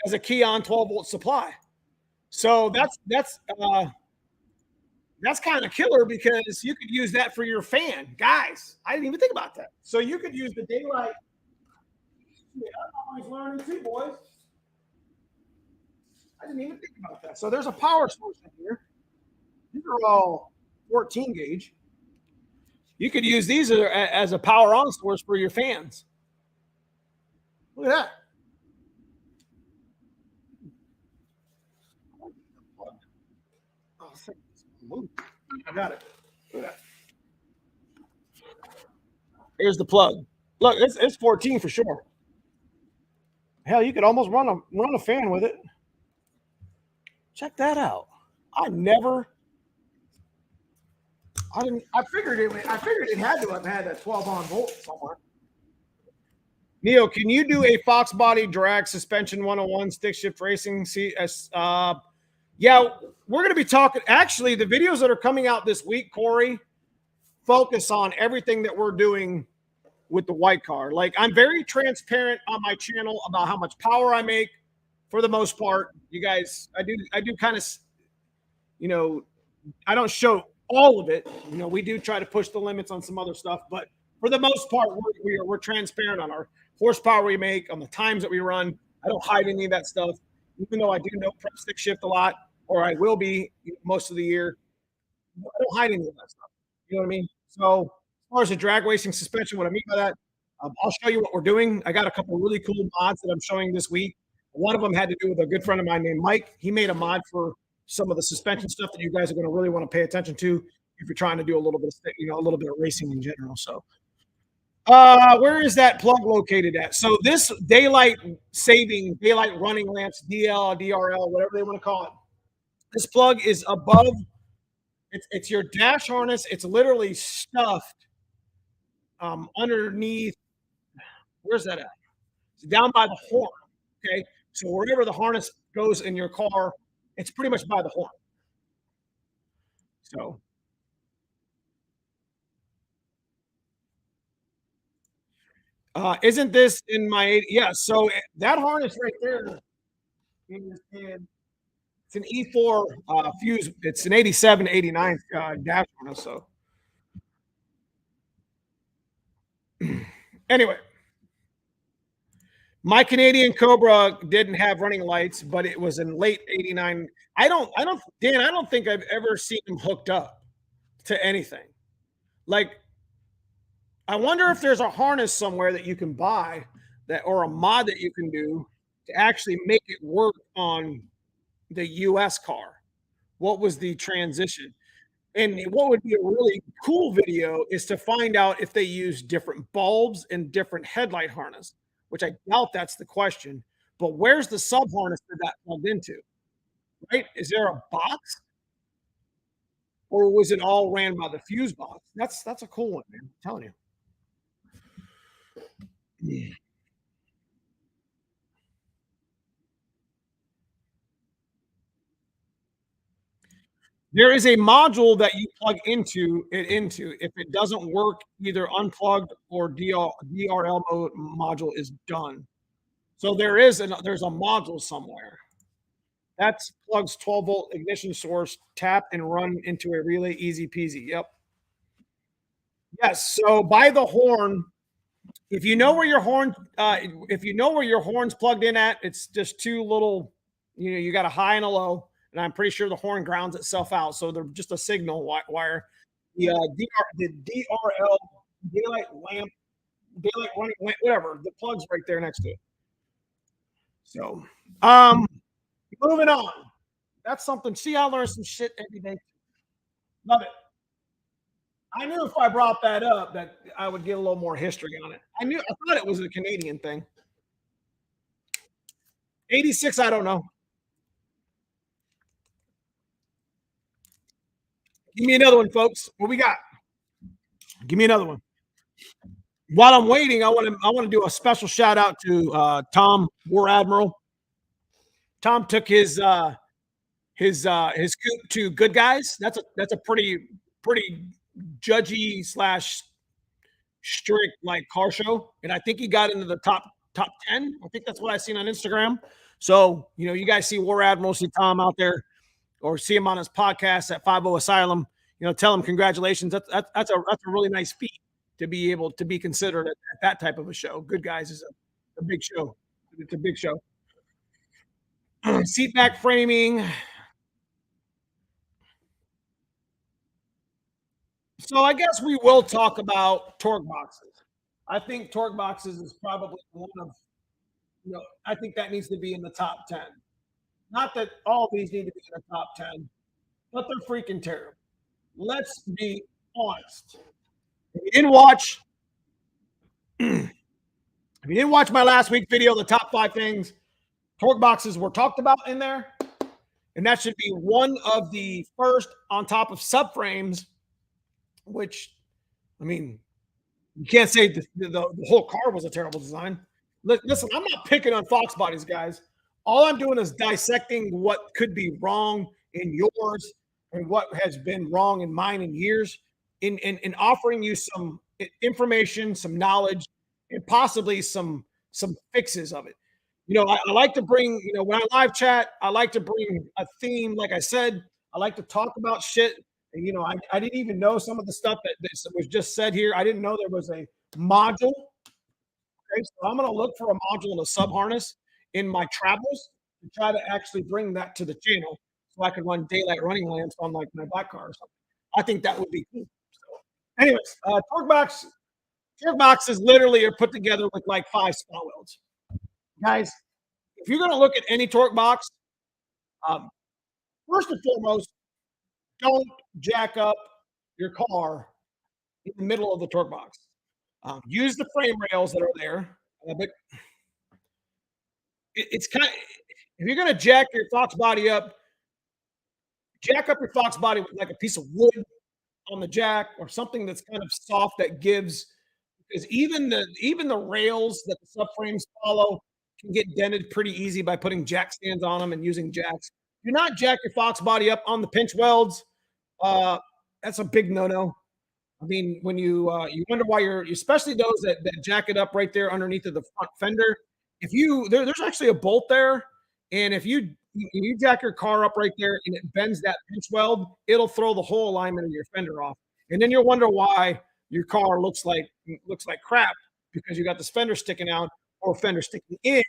as a key on 12 volt supply. So that's kind of killer because you could use that for your fan. Guys, I didn't even think about that. So you could use the daylight. I'm always learning too, boys. I didn't even think about that. So there's a power source in here. These are all 14 gauge. You could use these as a power on source for your fans. Look at that. Oh, I got it. Look at that. Here's the plug. Look, it's 14 for sure. Hell, you could almost run a fan with it. Check that out. I figured it had to have had a 12 on volt somewhere. Neo, can you do a Foxbody drag suspension 101 stick shift racing? Yeah, we're going to be talking. Actually, the videos that are coming out this week, Corey, focus on everything that we're doing with the white car. Like, I'm very transparent on my channel about how much power I make, for the most part, you guys, I do kind of, you know, I don't show all of it. We do try to push the limits on some other stuff, but for the most part, we're transparent on our horsepower we make, on the times that we run. I don't hide any of that stuff, even though I do know prep stick shift a lot, or I will be most of the year. I don't hide any of that stuff. You know what I mean? So as far as the drag racing suspension, what I mean by that, I'll show you what we're doing. I got a couple of really cool mods that I'm showing this week. One of them had to do with a good friend of mine named Mike. He made a mod for some of the suspension stuff that you guys are going to really want to pay attention to if you're trying to do a little bit of, a little bit of racing in general. So, where is that plug located at? So this daylight saving, daylight running lamps, DL, DRL, whatever they want to call it. This plug is above. It's your dash harness. It's literally stuffed underneath. Where's that at? It's down by the horn. Okay, so wherever the harness goes in your car, it's pretty much by the horn. So, isn't this in my? Yeah. So that harness right there it's an E4 fuse. It's an 87, 89 dash harness. So anyway, my Canadian Cobra didn't have running lights, but it was in late 89. Dan, I don't think I've ever seen them hooked up to anything. Like, I wonder if there's a harness somewhere that you can buy that, or a mod that you can do to actually make it work on the US car. What was the transition? And what would be a really cool video is to find out if they use different bulbs and different headlight harness, which I doubt that's the question. But where's the sub harness for that plugged into? Right? Is there a box, or was it all ran by the fuse box? That's a cool one, man. I'm telling you. Yeah. There is a module that you plug into. If it doesn't work, either unplugged or DRL module is done. So there's a module somewhere. That plugs 12-volt ignition source, tap and run into a relay, easy peasy. Yep. Yes. So by the horn, if you know where your horn's plugged in at, it's just two little, you got a high and a low, and I'm pretty sure the horn grounds itself out. So they're just a signal wire. The DRL daylight lamp, daylight running lamp, whatever, the plug's right there next to it. So, moving on. That's something. See, I learn some shit every day. Love it. I knew if I brought that up that I would get a little more history on it. I thought it was a Canadian thing. 86, I don't know. Give me another one, folks. What we got? Give me another one. While I'm waiting, I want to do a special shout out to Tom, War Admiral. Tom took his coupe to Good Guys. That's a pretty judgy / strict like car show, and I think he got into the top 10. I think that's what I seen on Instagram. So you guys see War Admiral, see Tom out there, or see him on his podcast at 50 Asylum. Tell him congratulations. That's a really nice feat to be able to be considered at that type of a show. Good Guys is a big show. It's a big show. Seat back framing. So I guess we will talk about torque boxes. I think torque boxes is probably one of, I think that needs to be in the top 10. Not that all of these need to be in the top 10, but they're freaking terrible. Let's be honest. If you didn't watch, my last week video, the top 5 things, torque boxes were talked about in there. And that should be one of the first on top of subframes, which, I mean, you can't say the whole car was a terrible design. Listen, I'm not picking on Fox bodies, guys. All I'm doing is dissecting what could be wrong in yours and what has been wrong in mine in years, in offering you some information, some knowledge, and possibly some fixes of it. I like to bring, when I live chat, I like to bring a theme. Like I said, I like to talk about shit. And, I didn't even know some of the stuff that was just said here. I didn't know there was a module. Okay, so I'm going to look for a module and a sub harness in my travels to try to actually bring that to the channel so I could run daylight running lamps on like my black car or something. I think that would be cool. So, anyways, torque boxes literally are put together with like 5 spot welds. Guys, if you're going to look at any torque box, um, first and foremost, don't jack up your car in the middle of the torque box. Use the frame rails that are there. But it's kind of, if you're going to jack your Fox body up, jack up your Fox body with like a piece of wood on the jack or something that's kind of soft that gives, because even the rails that the subframes follow can get dented pretty easy by putting jack stands on them and using jacks. Do not jack your Fox body up on the pinch welds. That's a big no-no. I mean, when you wonder why especially those that jack it up right there underneath of the front fender. If there's actually a bolt there, and if you jack your car up right there and it bends that pinch weld, it'll throw the whole alignment of your fender off, and then you'll wonder why your car looks like crap because you got this fender sticking out or fender sticking in,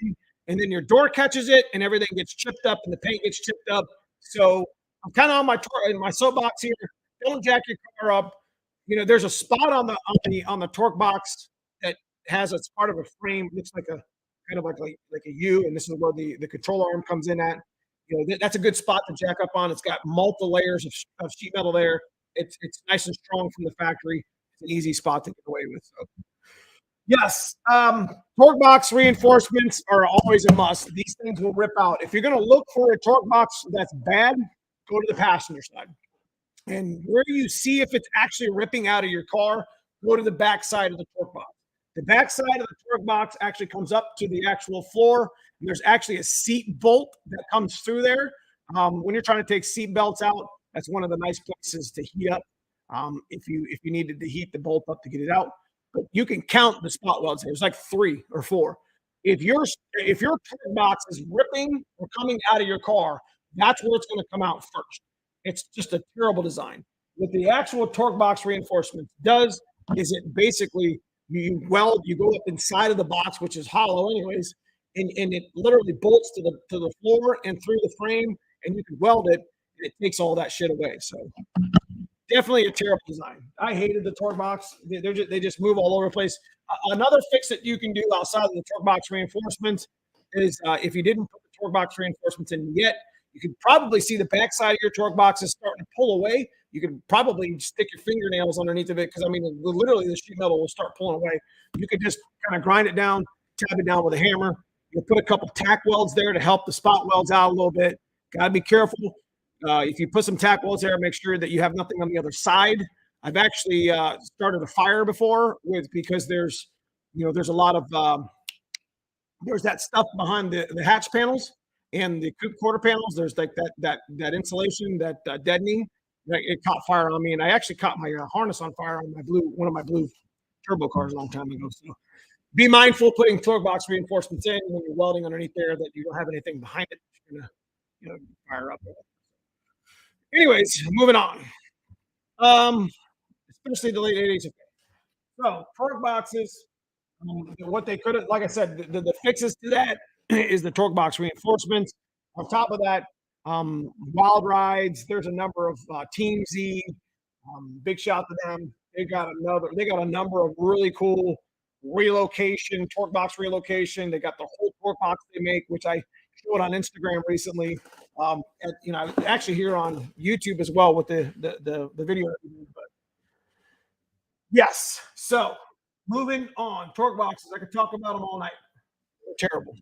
and then your door catches it and everything gets chipped up and the paint gets chipped up. So I'm kind of on my soapbox here. Don't jack your car up. There's a spot on the torque box that has as part of a frame, looks like a kind of like a U, and this is where the control arm comes in at. That's a good spot to jack up on. It's got multiple layers of sheet metal there. It's nice and strong from the factory. It's an easy spot to get away with. So, yes, torque box reinforcements are always a must. These things will rip out. If you're going to look for a torque box that's bad, go to the passenger side. And where you see if it's actually ripping out of your car, go to the back side of the torque box. The back side of the torque box actually comes up to the actual floor. And there's actually a seat bolt that comes through there. When you're trying to take seat belts out, that's one of the nice places to heat up. If you needed to heat the bolt up to get it out, but you can count the spot welds. There's like 3 or 4. If your torque box is ripping or coming out of your car, that's where it's going to come out first. It's just a terrible design. What the actual torque box reinforcement does is it basically you go up inside of the box, which is hollow anyways, and it literally bolts to the floor and through the frame, and you can weld it, and it takes all that shit away. So definitely a terrible design. I hated the torque box. They just move all over the place. Another fix that you can do outside of the torque box reinforcements is if you didn't put the torque box reinforcements in yet, you can probably see the backside of your torque box is starting to pull away. You could probably stick your fingernails underneath of it because, I mean, literally the sheet metal will start pulling away. You could just kind of grind it down, tab it down with a hammer. You'll put a couple tack welds there to help the spot welds out a little bit. Got to be careful. If you put some tack welds there, make sure that you have nothing on the other side. I've actually started a fire before because there's a lot of there's that stuff behind the hatch panels and the coupe quarter panels. There's like that insulation, that deadening. It caught fire on me, and I actually caught my harness on fire on one of my blue turbo cars a long time ago. So be mindful putting torque box reinforcements in when you're welding underneath there that you don't have anything behind it. You're gonna fire up. Anyways, moving on. Especially the late 80s. So torque boxes. What they could have, like I said, the fixes to that is the torque box reinforcements. On top of that, Wild Rides. There's a number of Team Z. Big shout to them. They got a number of really cool torque box relocation. They got the whole torque box they make, which I showed on Instagram recently. Actually here on YouTube as well with the video. But yes, so moving on, torque boxes. I could talk about them all night. They're terrible,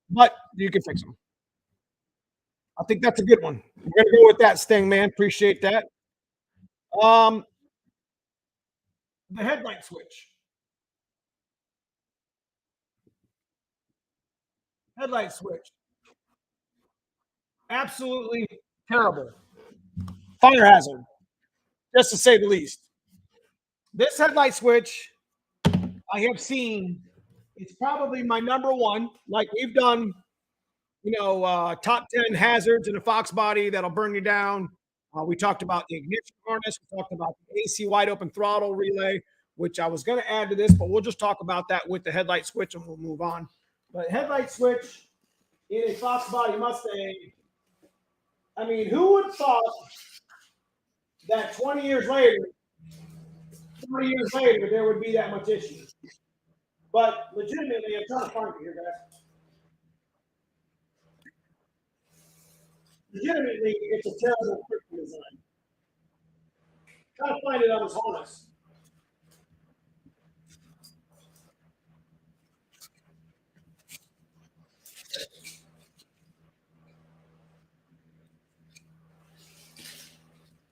but you can fix them. I think that's a good one. We're gonna go with that, Sting, man. Appreciate that. The headlight switch. Headlight switch. Absolutely terrible. Fire hazard, just to say the least. This headlight switch I have seen It's probably my number one. Like we've done, top 10 hazards in a Foxbody that'll burn you down. We talked about the ignition harness. We talked about the AC wide open throttle relay, which I was going to add to this, but we'll just talk about that with the headlight switch and we'll move on. But headlight switch in a Foxbody Mustang. I mean, who would have thought that 20 years later, 30 years later, there would be that much issue? But legitimately, I'm trying to find it here, guys. Legitimately, it's a terrible freaking design. Try to find it on his harness.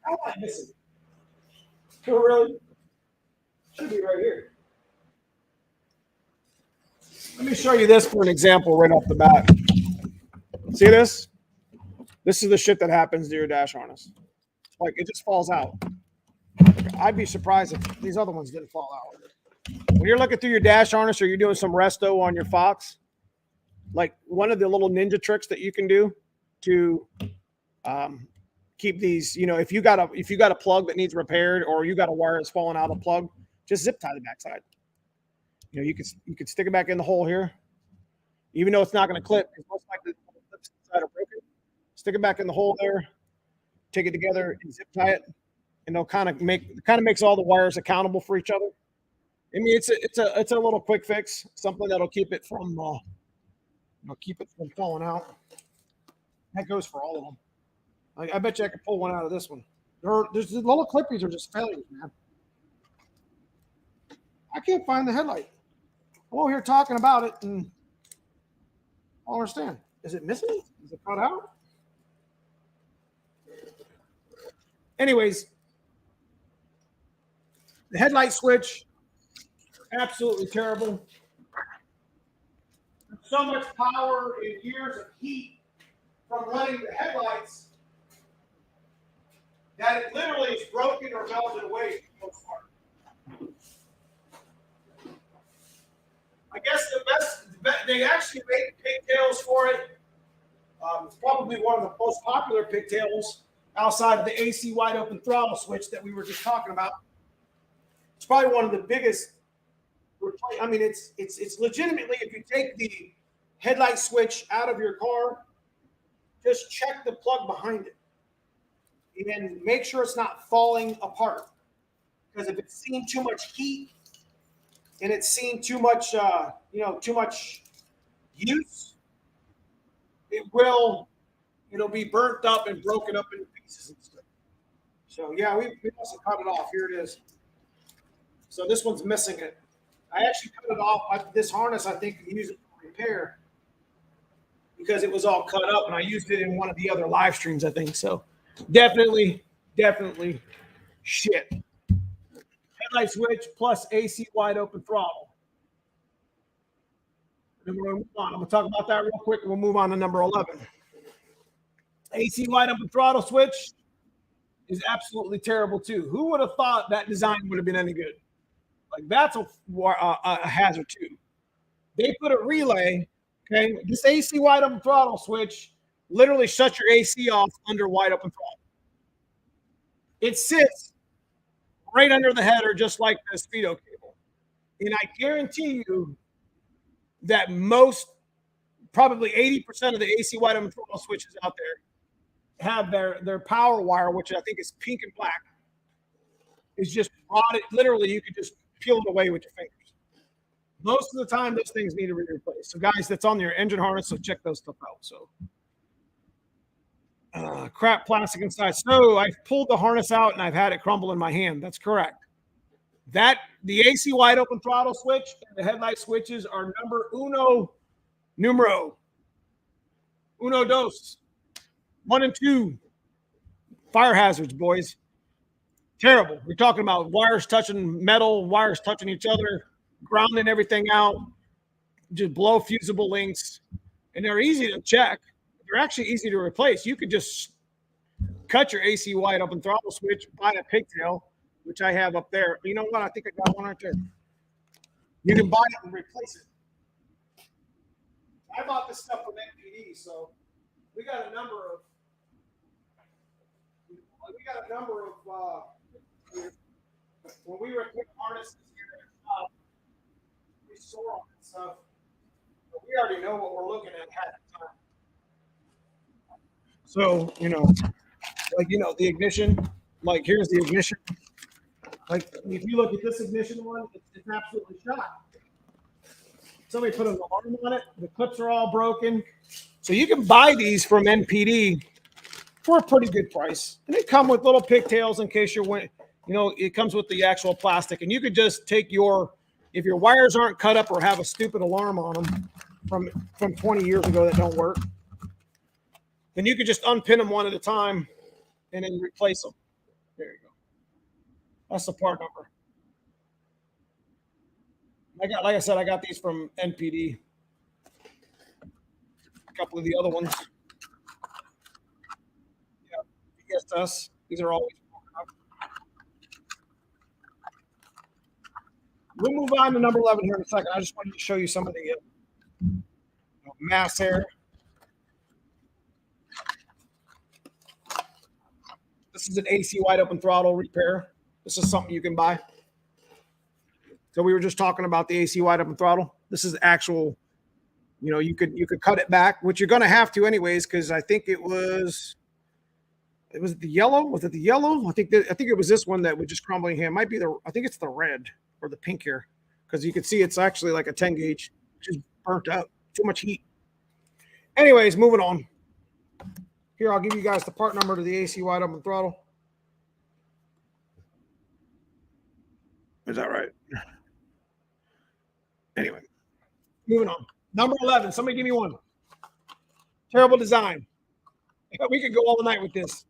How am I missing it? Oh, really? Should be right here. Let me show you this for an example right off the bat. See this? This is the shit that happens to your dash harness. Like, it just falls out. I'd be surprised if these other ones didn't fall out. When you're looking through your dash harness or you're doing some resto on your Fox, like one of the little ninja tricks that you can do to keep these, if you got a plug that needs repaired or you got a wire that's falling out of the plug, just zip tie the backside. You could stick it back in the hole here, even though it's not going to clip. It's most likely the clips inside are broken. Stick it back in the hole there, take it together and zip tie it, and they'll kind of makes all the wires accountable for each other. I mean, it's a little quick fix, something that'll keep it from falling out. That goes for all of them. I bet you I could pull one out of this one. There's the little clippies are just failures, man. I can't find the headlight. I'm over here talking about it, and I don't understand. Is it missing? Is it cut out? Anyways, the headlight switch, absolutely terrible. So much power and years of heat from running the headlights that it literally is broken or melted away for the most part. I guess they actually make pigtails for it. It's probably one of the most popular pigtails outside of the AC wide open throttle switch that we were just talking about. It's probably one of the biggest. I mean, it's legitimately, if you take the headlight switch out of your car, just check the plug behind it and make sure it's not falling apart. Because if it's seen too much heat and it's seen too much, too much use, it'll be burnt up and broken up into pieces and stuff. So yeah, we must have cut it off. Here it is. So this one's missing it. I actually cut it off. This harness, I think, you use it for repair because it was all cut up, and I used it in one of the other live streams, I think. So definitely shit. Headlight switch plus AC wide open throttle. And we're going to move on. I'm going to talk about that real quick, and we'll move on to number 11. AC wide open throttle switch is absolutely terrible too. Who would have thought that design would have been any good? Like, that's a hazard too. They put a relay. Okay, this AC wide open throttle switch literally shuts your AC off under wide open throttle. It sits right under the header, just like the speedo cable. And I guarantee you that probably 80% of the AC wide open throttle switches out there have their power wire, which I think is pink and black, is just rotted. Literally, you could just peel it away with your fingers. Most of the time, those things need to be replaced. So, guys, that's on your engine harness, so check those stuff out. So, crap plastic inside. So, I've pulled the harness out, and I've had it crumble in my hand. That's correct. The AC wide open throttle switch and the headlight switches are numero dos. 1 and 2 fire hazards, boys. Terrible. We're talking about wires touching metal, wires touching each other, grounding everything out, just blow fusible links. And they're easy to check. They're actually easy to replace. You could just cut your AC wide open throttle switch, buy a pigtail, which I have up there. You know what? I think I got one right there. You can buy it and replace it. I bought this stuff from NPD, so we got a number of when we were quick artists here, we saw all that stuff. But we already know what we're looking at half the time. So like the ignition, like here's the ignition. Like if you look at this ignition one, it's absolutely shot. Somebody put an alarm on it. The clips are all broken. So you can buy these from NPD for a pretty good price. And they come with little pigtails in case it comes with the actual plastic. And you could just take if your wires aren't cut up or have a stupid alarm on them from 20 years ago that don't work, then you could just unpin them one at a time and then replace them. There you go. That's the part number. Like I said, I got these from NPD. A couple of the other ones. Yeah, us. These are always. We'll move on to number 11 here in a second. I just wanted to show you some of the mass air. This is an AC wide open throttle repair. This is something you can buy. So we were just talking about the AC wide open throttle. This is actual, you could cut it back, which you're going to have to anyways, because I think it was the yellow. Was it the yellow? I think it was this one that was just crumbling here. It might be I think it's the red or the pink here, because you can see it's actually like a 10 gauge, just burnt out. Too much heat. Anyways, moving on. Here, I'll give you guys the part number to the AC wide open throttle. Is that right? Anyway, moving on. Number 11. Somebody give me one. Terrible design. We could go all the night with this.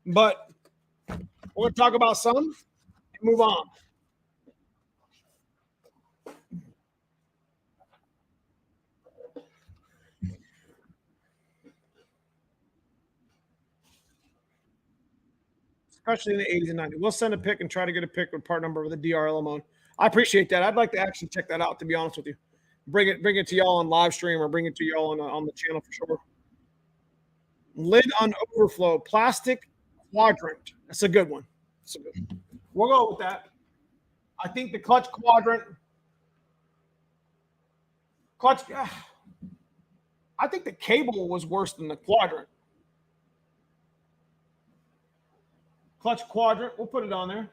But we're going to talk about some and move on. Especially in the 80s and 90s. We'll send a pic and try to get a pic with part number of the DRL mode. I appreciate that. I'd like to actually check that out, to be honest with you. Bring it to y'all on live stream or bring it to y'all on the channel for sure. Lid on overflow, plastic quadrant. That's a good one. We'll go with that. I think the clutch quadrant. I think the cable was worse than the quadrant. Clutch quadrant. We'll put it on there.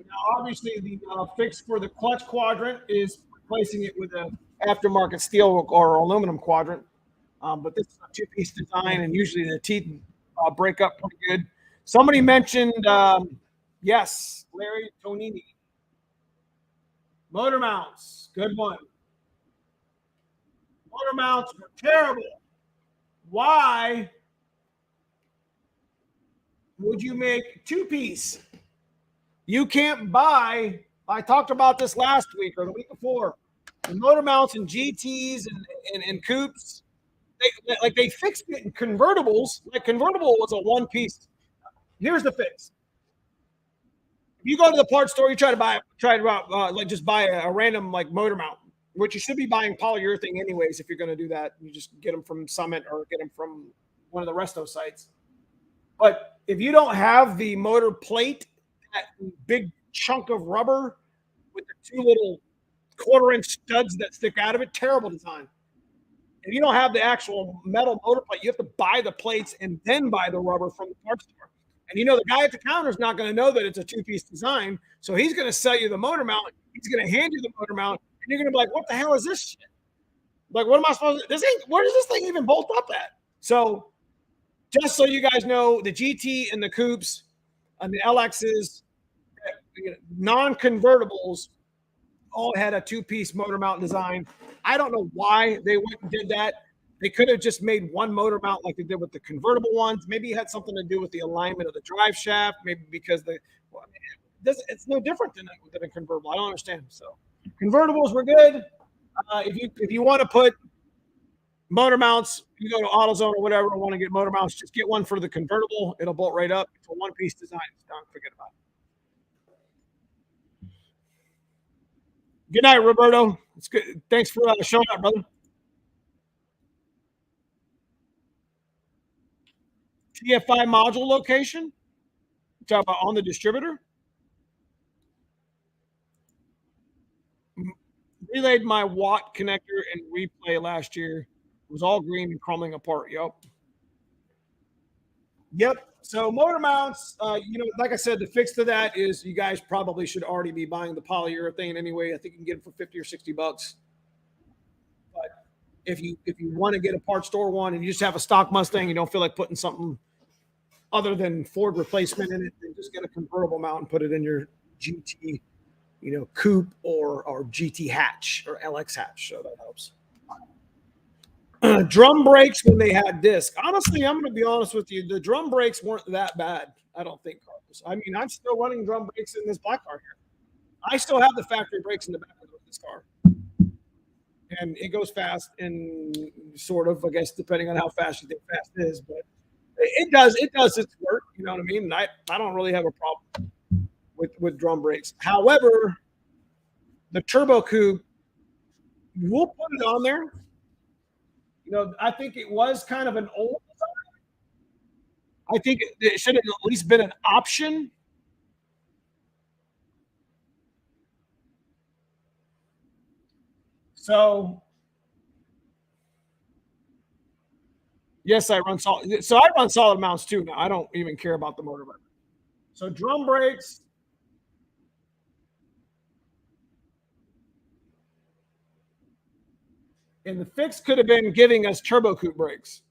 Now, obviously, the fix for the clutch quadrant is replacing it with an aftermarket steel or aluminum quadrant. But this is a two-piece design, and usually the teeth break up pretty good. Somebody mentioned, yes, Larry Tonini. Motor mounts. Good one. Motor mounts were terrible. Why would you make two-piece? You can't buy, I talked about this last week or the week before, the motor mounts and GTs and coupes, they fixed it in convertibles. Like convertible was a one-piece. Here's the fix. If you go to the parts store, you try to just buy a random like motor mount, which you should be buying polyurethane anyways. If you're going to do that, you just get them from Summit or get them from one of the resto sites. But if you don't have the motor plate, that big chunk of rubber with the two little quarter-inch studs that stick out of it, terrible design. If you don't have the actual metal motor plate, you have to buy the plates and then buy the rubber from the parts store. And the guy at the counter is not going to know that it's a two-piece design, so he's going to sell you the motor mount. He's going to hand you the motor mount, and you're going to be like, "What the hell is this shit? Like, what am I supposed to? Where does this thing even bolt up at?" So, just so you guys know, the GT and the coupes and the LXs, non-convertibles, all had a two-piece motor mount design. I don't know why they went and did that. They could have just made one motor mount like they did with the convertible ones. Maybe it had something to do with the alignment of the drive shaft. Maybe because it's no different than a convertible. I don't understand. So convertibles were good. If you want to put motor mounts, you go to AutoZone or whatever, want to get motor mounts, just get one for the convertible. It'll bolt right up. It's a one-piece design. Don't forget about it. Good night, Roberto. It's good. Thanks for showing up, brother. TFI module location. Talk about on the distributor. Relayed my watt connector and replay last year. It was all green and crumbling apart. Yep. Yep. So motor mounts, like I said, the fix to that is you guys probably should already be buying the polyurethane anyway. I think you can get it for 50 or 60 bucks. But if you want to get a part store one and you just have a stock Mustang, you don't feel like putting something other than Ford replacement in it, then just get a convertible mount and put it in your GT, coupe or GT hatch or LX hatch. So that helps. Drum brakes when they had disc. Honestly, I'm going to be honest with you. The drum brakes weren't that bad. I don't think, Carlos. I mean, I'm still running drum brakes in this black car here. I still have the factory brakes in the back of this car, and it goes fast and sort of, I guess, depending on how fast you think fast is, but it does its work. You know what I mean? And I don't really have a problem with drum brakes. However, the turbo coupe, we'll put it on there. I think it was kind of an old design. I think it should have at least been an option. So, yes, I run solid. So I run solid mounts too now. I don't even care about the motor. So drum brakes. And the fix could have been giving us turbo coupe brakes.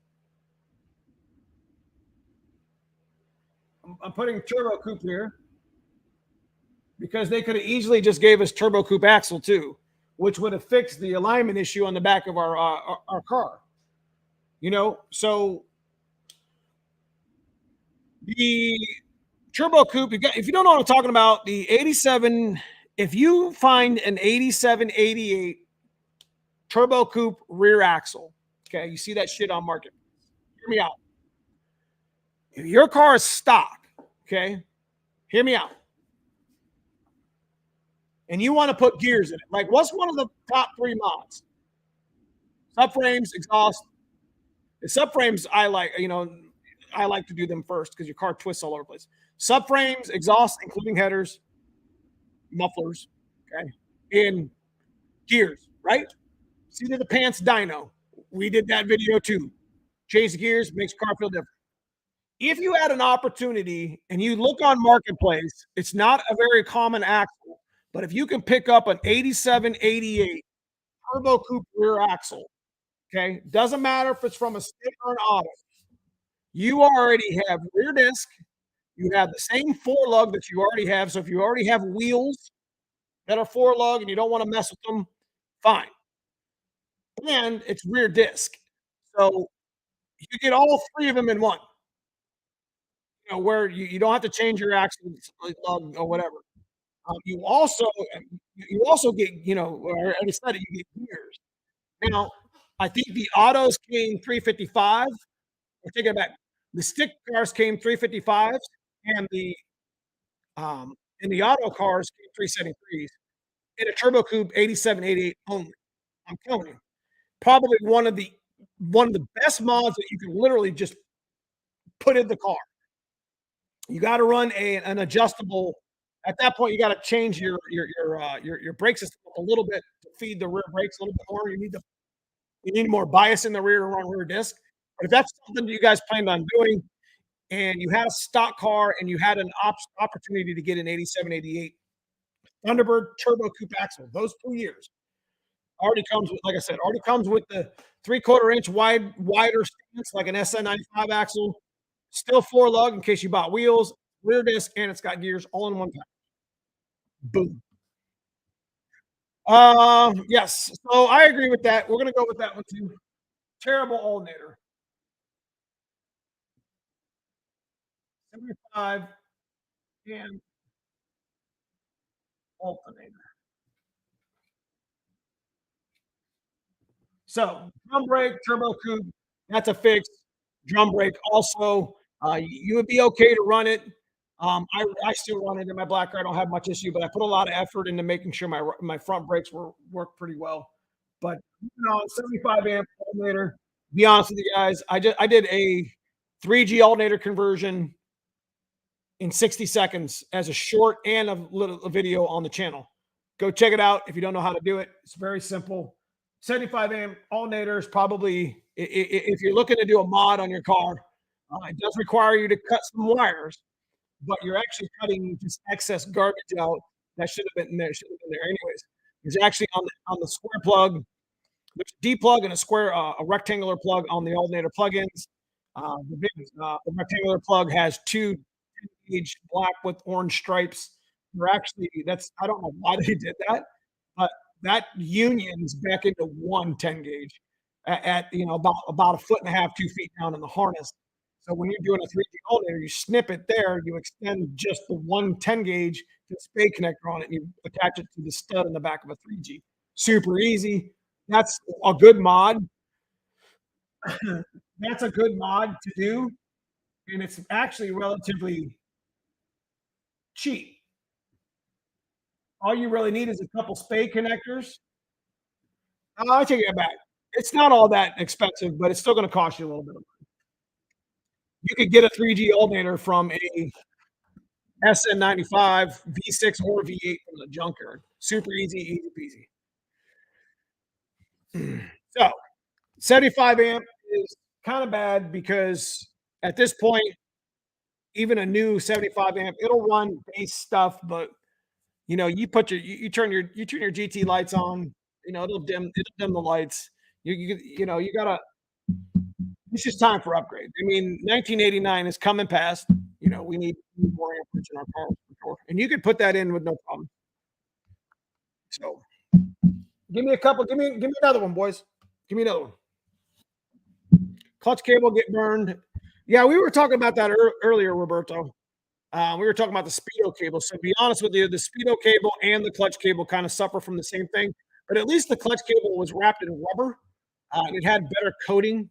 I'm putting turbo coupe here because they could have easily just gave us turbo coupe axle too, which would have fixed the alignment issue on the back of our car. So the turbo coupe, if you don't know what I'm talking about, the 87, if you find an 87, 88 turbo coupe rear axle, okay, you see that shit on market. Hear me out. If your car is stock, okay, hear me out. And you want to put gears in it. Like, what's one of the top 3 mods? Subframes, exhaust. The subframes, I like to do them first because your car twists all over the place. Subframes, exhaust, including headers, mufflers, okay, and gears, right? Seat of the pants dyno. We did that video too. Change the gears, makes the car feel different. If you had an opportunity and you look on Marketplace, it's not a very common axle, but if you can pick up an 87, 88 turbo coupe rear axle, okay, doesn't matter if it's from a stick or an auto, you already have rear disc, you have the same 4-lug that you already have. So if you already have wheels that are 4-lug and you don't want to mess with them, fine. And it's rear disc. So you get all 3 of them in one. Where you don't have to change your axle lug or whatever. You also get, I already said it, you get gears. Now, I think the autos came 355. Or take it back. The stick cars came 355s, and the auto cars came 373s. In a turbo coupe 87, 88 only. I'm telling you, probably one of the best mods that you can literally just put in the car. You got to run an adjustable. At that point, you got to change your brake system a little bit to feed the rear brakes a little bit more. You need more bias in the rear to run rear disc. But if that's something that you guys planned on doing, and you had a stock car and you had an opportunity to get an 87, 88 Thunderbird turbo coupe axle, those 2 years already comes with, like I said, already comes with the 3/4 inch wider stance like an SN95 axle, still 4-lug in case you bought wheels, rear disc, and it's got gears all in one pack. Boom. Yes. So I agree with that. We're gonna go with that one too. Terrible alternator. 75 and alternator. So drum brake, turbo coupe, that's a fix. Drum brake also, you would be okay to run it. I still run it in my black car. I don't have much issue, but I put a lot of effort into making sure my front brakes work pretty well. But 75 amp alternator. Be honest with you guys, I did a 3G alternator conversion in 60 seconds as a short and a video on the channel. Go check it out if you don't know how to do it. It's very simple. 75 amp alternator is probably, if you're looking to do a mod on your car, it does require you to cut some wires, but you're actually cutting just excess garbage out that should have been there. Should have been there anyways. There's actually on the square plug, there's a D plug and a square, a rectangular plug on the alternator plugins. The rectangular plug has two gauge black with orange stripes. They're actually, that's, I don't know why they did that, but that unions back into one 10 gauge at about a foot and a half, 2 feet down in the harness. So when you're doing a 3G alternator, you snip it there, you extend just the one 10 gauge to the spade connector on it, and you attach it to the stud in the back of a 3G. Super easy. That's a good mod. That's a good mod to do, and it's actually relatively cheap. All you really need is a couple spade connectors. I take it back. It's not all that expensive, but it's still going to cost you a little bit of money. You could get a 3G alternator from a SN95 V6 or V8 from the junkyard. Super easy, easy peasy. So 75 amp is kind of bad because at this point, even a new 75 amp, it'll run base stuff, but you put you turn your GT lights on, it'll dim the lights. You gotta. It's just time for upgrade. I mean, 1989 is coming past. We need more amperage in our cars for sure, and you could put that in with no problem. So, give me a couple. Give me another one, boys. Give me another one. Clutch cable get burned. Yeah, we were talking about that earlier, Roberto. We were talking about the speedo cable. So to be honest with you, the speedo cable and the clutch cable kind of suffer from the same thing, but at least the clutch cable was wrapped in rubber. And it had better coating.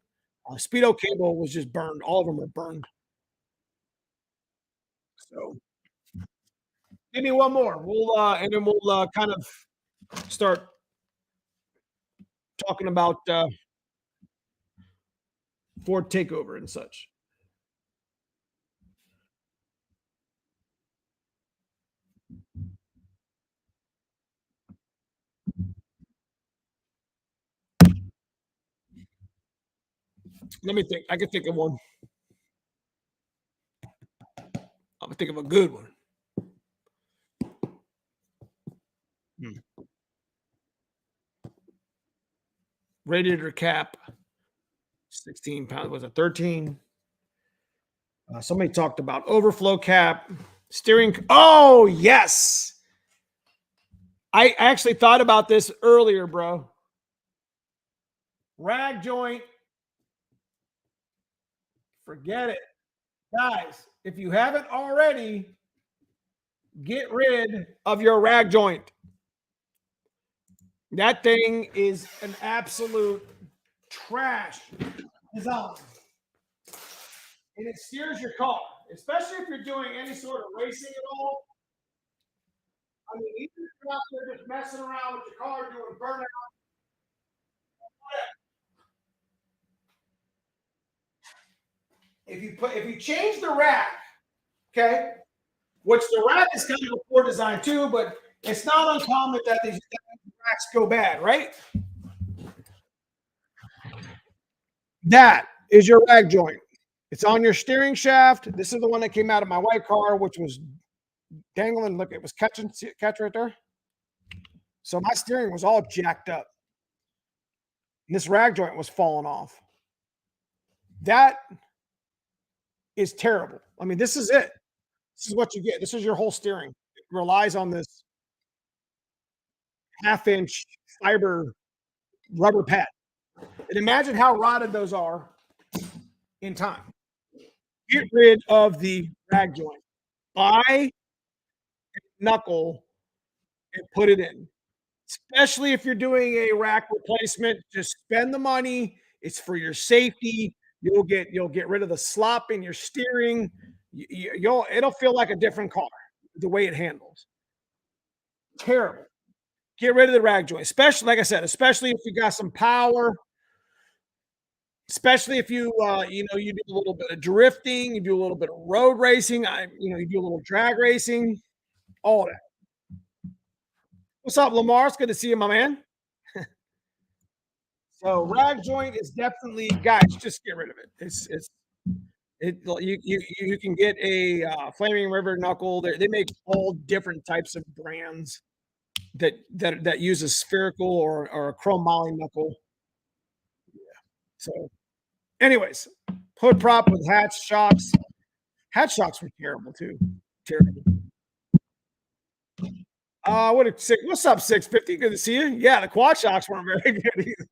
Speedo cable was just burned. All of them were burned. So give me one more. And then we'll kind of start talking about Ford takeover and such. Let me think. I can think of one. I'm gonna think of a good one. Radiator cap, 16 pounds. Was it 13? Somebody talked about overflow cap, steering. Oh, yes. I actually thought about this earlier, bro. Rag joint. Forget it. Guys, if you haven't already, get rid of your rag joint. That thing is an absolute trash design. And it steers your car, especially if you're doing any sort of racing at all. I mean, even if you're out there just messing around with your car doing burnout. If you change the rack, okay, which the rack is kind of a poor design too, but it's not uncommon that these racks go bad, right? That is your rag joint. It's on your steering shaft. This is the one that came out of my white car, which was dangling. Look, it was catch right there. So my steering was all jacked up. And this rag joint was falling off. That is terrible. I mean, this is it. This is what you get. This is your whole steering. It relies on this half-inch fiber rubber pad. And imagine how rotted those are in time. Get rid of the rag joint. Buy a knuckle and put it in. Especially if you're doing a rack replacement, just spend the money. It's for your safety. You'll get rid of the slop in your steering. it'll feel like a different car the way it handles. Terrible. Get rid of the rag joint, especially like I said, especially if you got some power, especially if you you do a little bit of drifting, you do a little bit of road racing, you do a little drag racing, all that. What's up, Lamar? It's good to see you, my man. So rag joint is definitely, guys, just get rid of it. You can get a Flaming River knuckle. They make all different types of brands that use a spherical or a chrome moly knuckle. So, anyways, hood prop with hatch shocks. Hatch shocks were terrible too. Terrible. What's up, 650? Good to see you. Yeah, the quad shocks weren't very good either.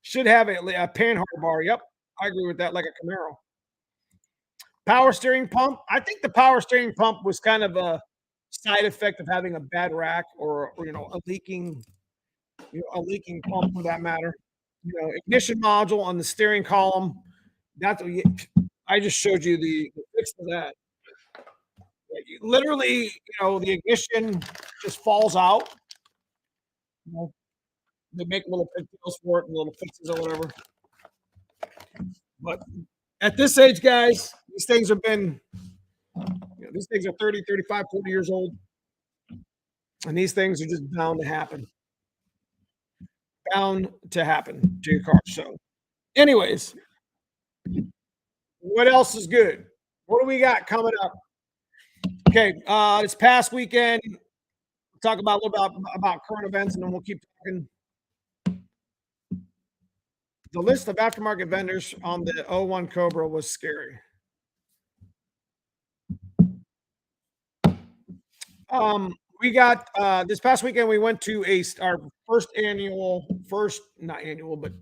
Should have a panhard bar. Yep, I agree with that, like a Camaro. Power steering pump. I think the power steering pump was kind of a side effect of having a bad rack or a leaking pump for that matter. Ignition module on the steering column. That's I just showed you the fix for that. Literally, the ignition just falls out. They make little pigtails for it and little fixes or whatever. But at this age, guys, these things have been, these things are 30, 35, 40 years old. And these things are just bound to happen. Bound to happen to your car. So, anyways, what else is good? What do we got coming up? Okay, this past weekend, we'll talk about a little about current events, and then we'll keep talking. The list of aftermarket vendors on the 01 Cobra was scary. We got this past weekend. We went to our not annual, but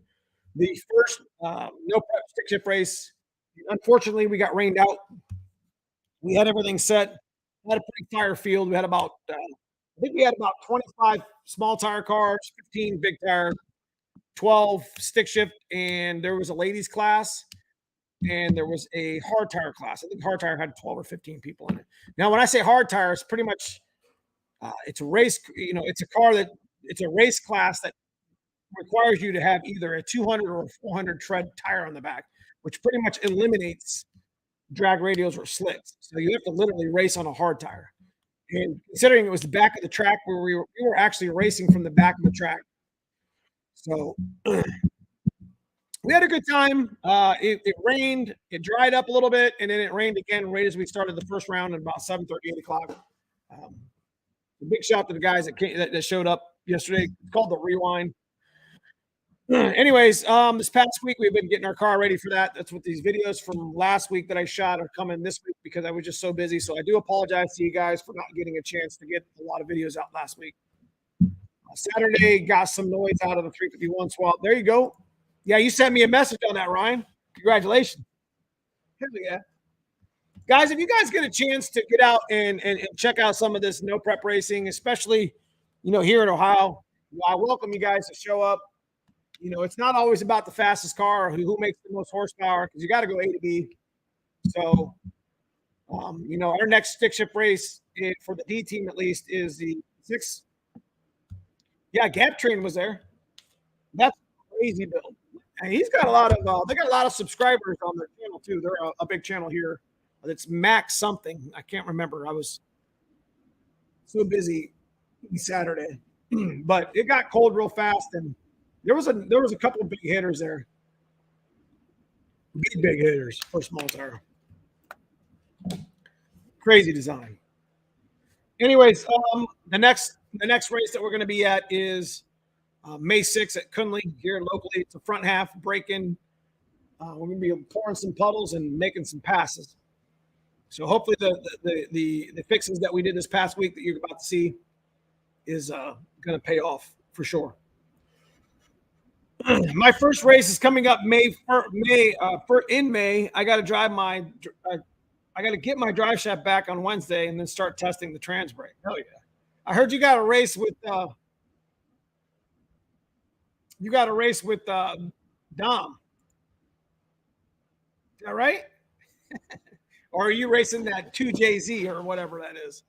the first no prep stick shift race. Unfortunately, we got rained out. We had everything set. We had a pretty fire field. We had about I think we had about 25 small tire cars, 15 big tire, 12 stick shift, and there was a ladies class and there was a hard tire class. I think hard tire had 12 or 15 people in it. Now, when I say hard tire, it's pretty much it's a race. It's a race class that requires you to have either a 200 or a 400 tread tire on the back, which pretty much eliminates drag radials or slicks. So you have to literally race on a hard tire. And considering it was the back of the track where we were actually racing from the back of the track. So we had a good time. It rained, it dried up a little bit, and then it rained again right as we started the first round at about 7:30, 8 o'clock. A big shout to the guys that showed up yesterday. It's called the Rewind. Anyways, this past week we've been getting our car ready for that. That's what these videos from last week that I shot are coming this week because I was just so busy. So I do apologize to you guys for not getting a chance to get a lot of videos out last week. Saturday got some noise out of the 351 swap. There you go. Yeah, you sent me a message on that, Ryan. Congratulations. Hell yeah. Guys, if you guys get a chance to get out and check out some of this no prep racing, especially, here in Ohio, I welcome you guys to show up. It's not always about the fastest car or who makes the most horsepower because you got to go A to B. So, our next stick shift race for the D team at least is the 6. Yeah, Gap Train was there. That's a crazy build. And he's got a lot of they got a lot of subscribers on their channel too. They're a big channel here. It's Max something. I can't remember. I was so busy Saturday. But it got cold real fast and there was a couple of big hitters there. Big hitters for small tire. Crazy design. Anyways, the next race that we're going to be at is May 6th at Kunley here locally. It's a front half break-in. We're going to be pouring some puddles and making some passes. So hopefully the fixes that we did this past week that you're about to see is going to pay off for sure. My first race is coming up in May. I got to drive I got to get my drive shaft back on Wednesday and then start testing the trans brake. Hell yeah! I heard you got a race with Dom. Is that right? Or are you racing that 2JZ or whatever that is?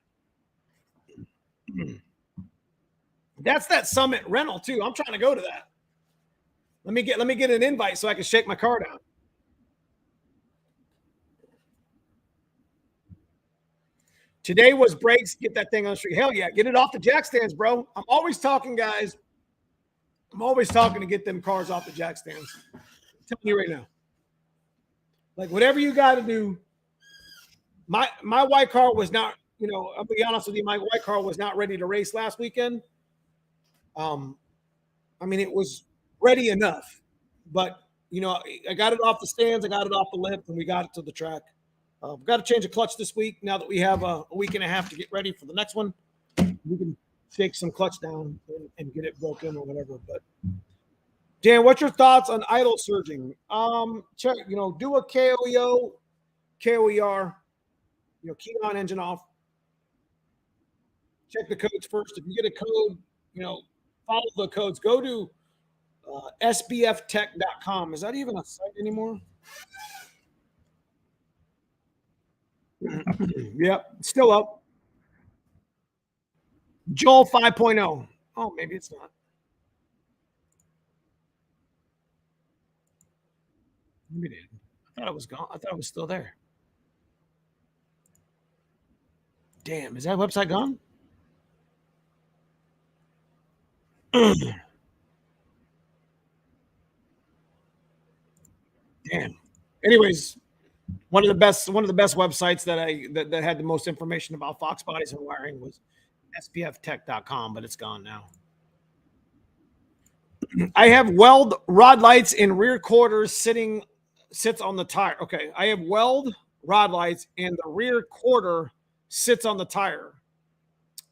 That's that Summit rental too. I'm trying to go to that. Let me get an invite so I can shake my car down. Today was brakes. Get that thing on the street. Hell yeah, get it off the jack stands, bro. I'm always talking, guys. I'm always talking to get them cars off the jack stands. I'm telling you right now. Like whatever you got to do. My white car was not, you know, I'll be honest with you, my white car was not ready to race last weekend. I mean, it was ready enough, but you know, I got it off the stands, I got it off the lip, and we got it to the track. We've got to change a clutch this week. Now that we have a week and a half to get ready for the next one, we can shake some clutch down and get it broken or whatever. But Dan, what's your thoughts on idle surging? Check, you know, do a KOEO, KOER, you know, key on, engine off. Check the codes first. If you get a code, you know, follow the codes. Go to sbftech.com. Is that even a site anymore? Yep, still up. Joel 5.0. Oh, maybe it's not. Maybe it is. I thought it was gone. I thought it was still there. Damn, is that website gone? Damn. Anyways, one of the best websites that had the most information about Fox bodies and wiring was spftech.com, but it's gone now. I have weld rod lights in rear quarters sits on the tire. Okay, I have weld rod lights and the rear quarter sits on the tire.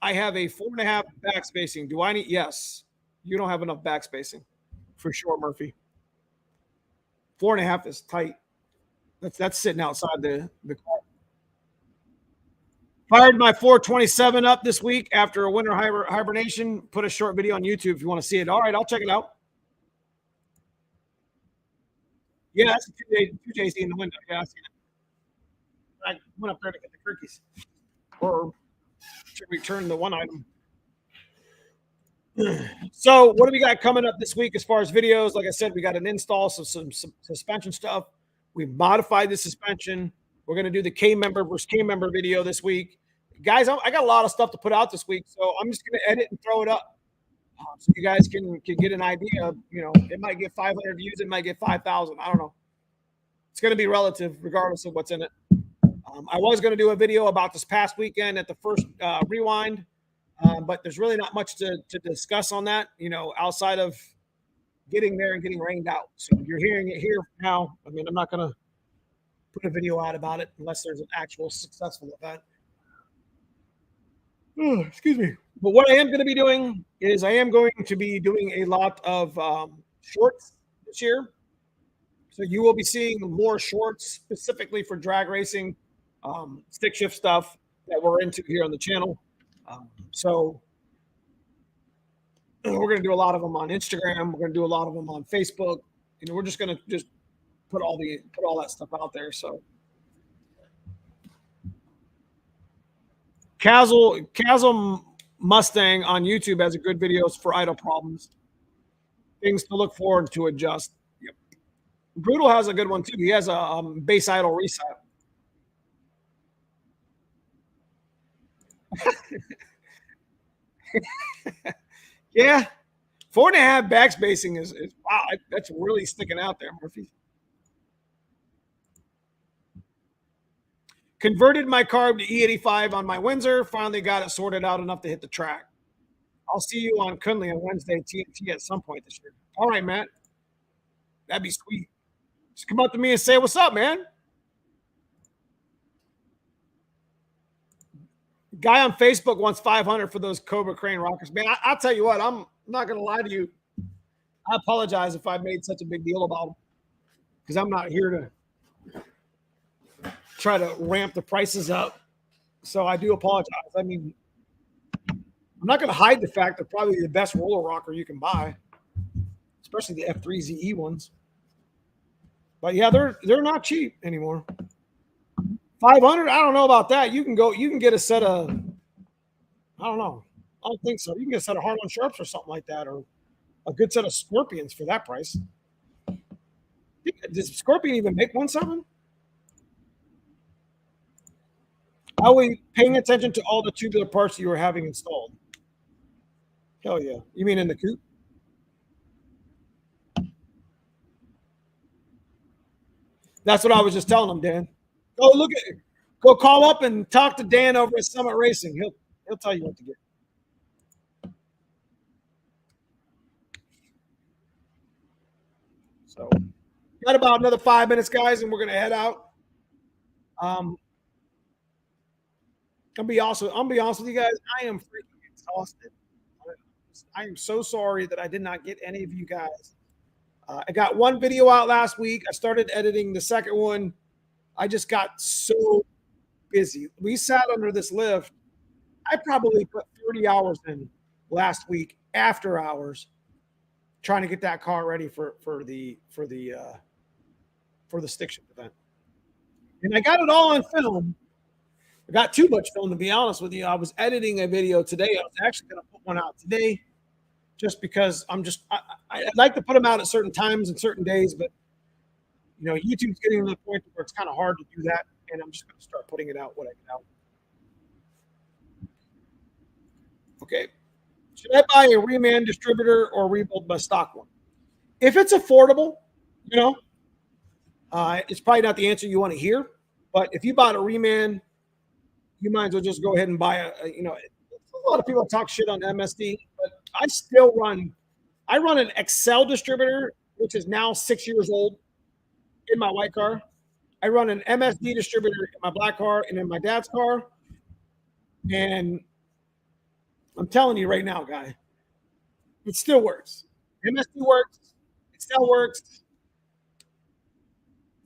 I have a 4.5 back spacing. Do I need? Yes. You don't have enough back spacing for sure, Murphy. 4.5 is tight. That's sitting outside the car. Fired my 427 up this week after a winter hibernation. Put a short video on YouTube if you want to see it. All right, I'll check it out. Yeah, that's a 2JZ in the window. Yeah, I seen it. I went up there to get the cookies. Or should return the one item. So what do we got coming up this week as far as videos? Like I said, we got an install, some suspension stuff. We modified the suspension. We're going to do the K-member versus K-member video this week. Guys, I got a lot of stuff to put out this week, so I'm just going to edit and throw it up so you guys can get an idea. You know, it might get 500 views. It might get 5,000. I don't know. It's going to be relative regardless of what's in it. I was going to do a video about this past weekend at the first rewind, but there's really not much to discuss on that, you know, outside of getting there and getting rained out. So you're hearing it here now. I mean, I'm not going to put a video out about it unless there's an actual successful event. Oh, excuse me. But what I am going to be doing is I am going to be doing a lot of shorts this year. So you will be seeing more shorts specifically for drag racing, stick shift stuff that we're into here on the channel. So we're going to do a lot of them on Instagram. We're going to do a lot of them on Facebook. You know, we're just going to put all that stuff out there. So Chasm Mustang on YouTube has a good videos for idle problems, things to look for and to adjust. Yep. Brutal has a good one too. He has a base idle reset. Yeah, 4.5 back spacing is wow. That's really sticking out there, Murphy. Converted my carb to E85 on my Windsor. Finally got it sorted out enough to hit the track. I'll see you on Kunley on Wednesday TNT at some point this year. All right, Matt. That'd be sweet. Just come up to me and say, what's up, man? Guy on Facebook wants 500 for those Cobra Crane rockers. Man, I'll tell you what, I'm not going to lie to you. I apologize if I made such a big deal about them because I'm not here to try to ramp the prices up. So I do apologize. I mean, I'm not going to hide the fact they're probably the best roller rocker you can buy, especially the F3ZE ones. But yeah, they're not cheap anymore. 500. I don't know about that. You can get a set of, I don't know. I don't think so. You can get a set of Harlan Sharps or something like that, or a good set of Scorpions for that price. Does Scorpion even make 1.7? Are we paying attention to all the tubular parts you were having installed? Hell yeah. You mean in the coupe? That's what I was just telling them, Dan. Go look at it. Go call up and talk to Dan over at Summit Racing. He'll tell you what to get. So got about another 5 minutes, guys, and we're gonna head out. I'll be honest with you guys. I am freaking exhausted. I am so sorry that I did not get any of you guys. I got one video out last week. I started editing the second one. I just got so busy. We sat under this lift. I probably put 30 hours in last week after hours trying to get that car ready for the stick shift event. And I got it all on film. I got too much film, to be honest with you. I was editing a video today. I was actually going to put one out today just because I'd like to put them out at certain times and certain days, but YouTube's getting to the point where it's kind of hard to do that, and I'm just going to start putting it out when I get out. Okay. Should I buy a reman distributor or rebuild my stock one? If it's affordable, it's probably not the answer you want to hear. But if you bought a reman, you might as well just go ahead and buy a lot of people talk shit on MSD, but I run an Excel distributor, which is now 6 years old in my white car. I run an MSD distributor in my black car and in my dad's car. And I'm telling you right now, guy, it still works. MSD works. Excel works.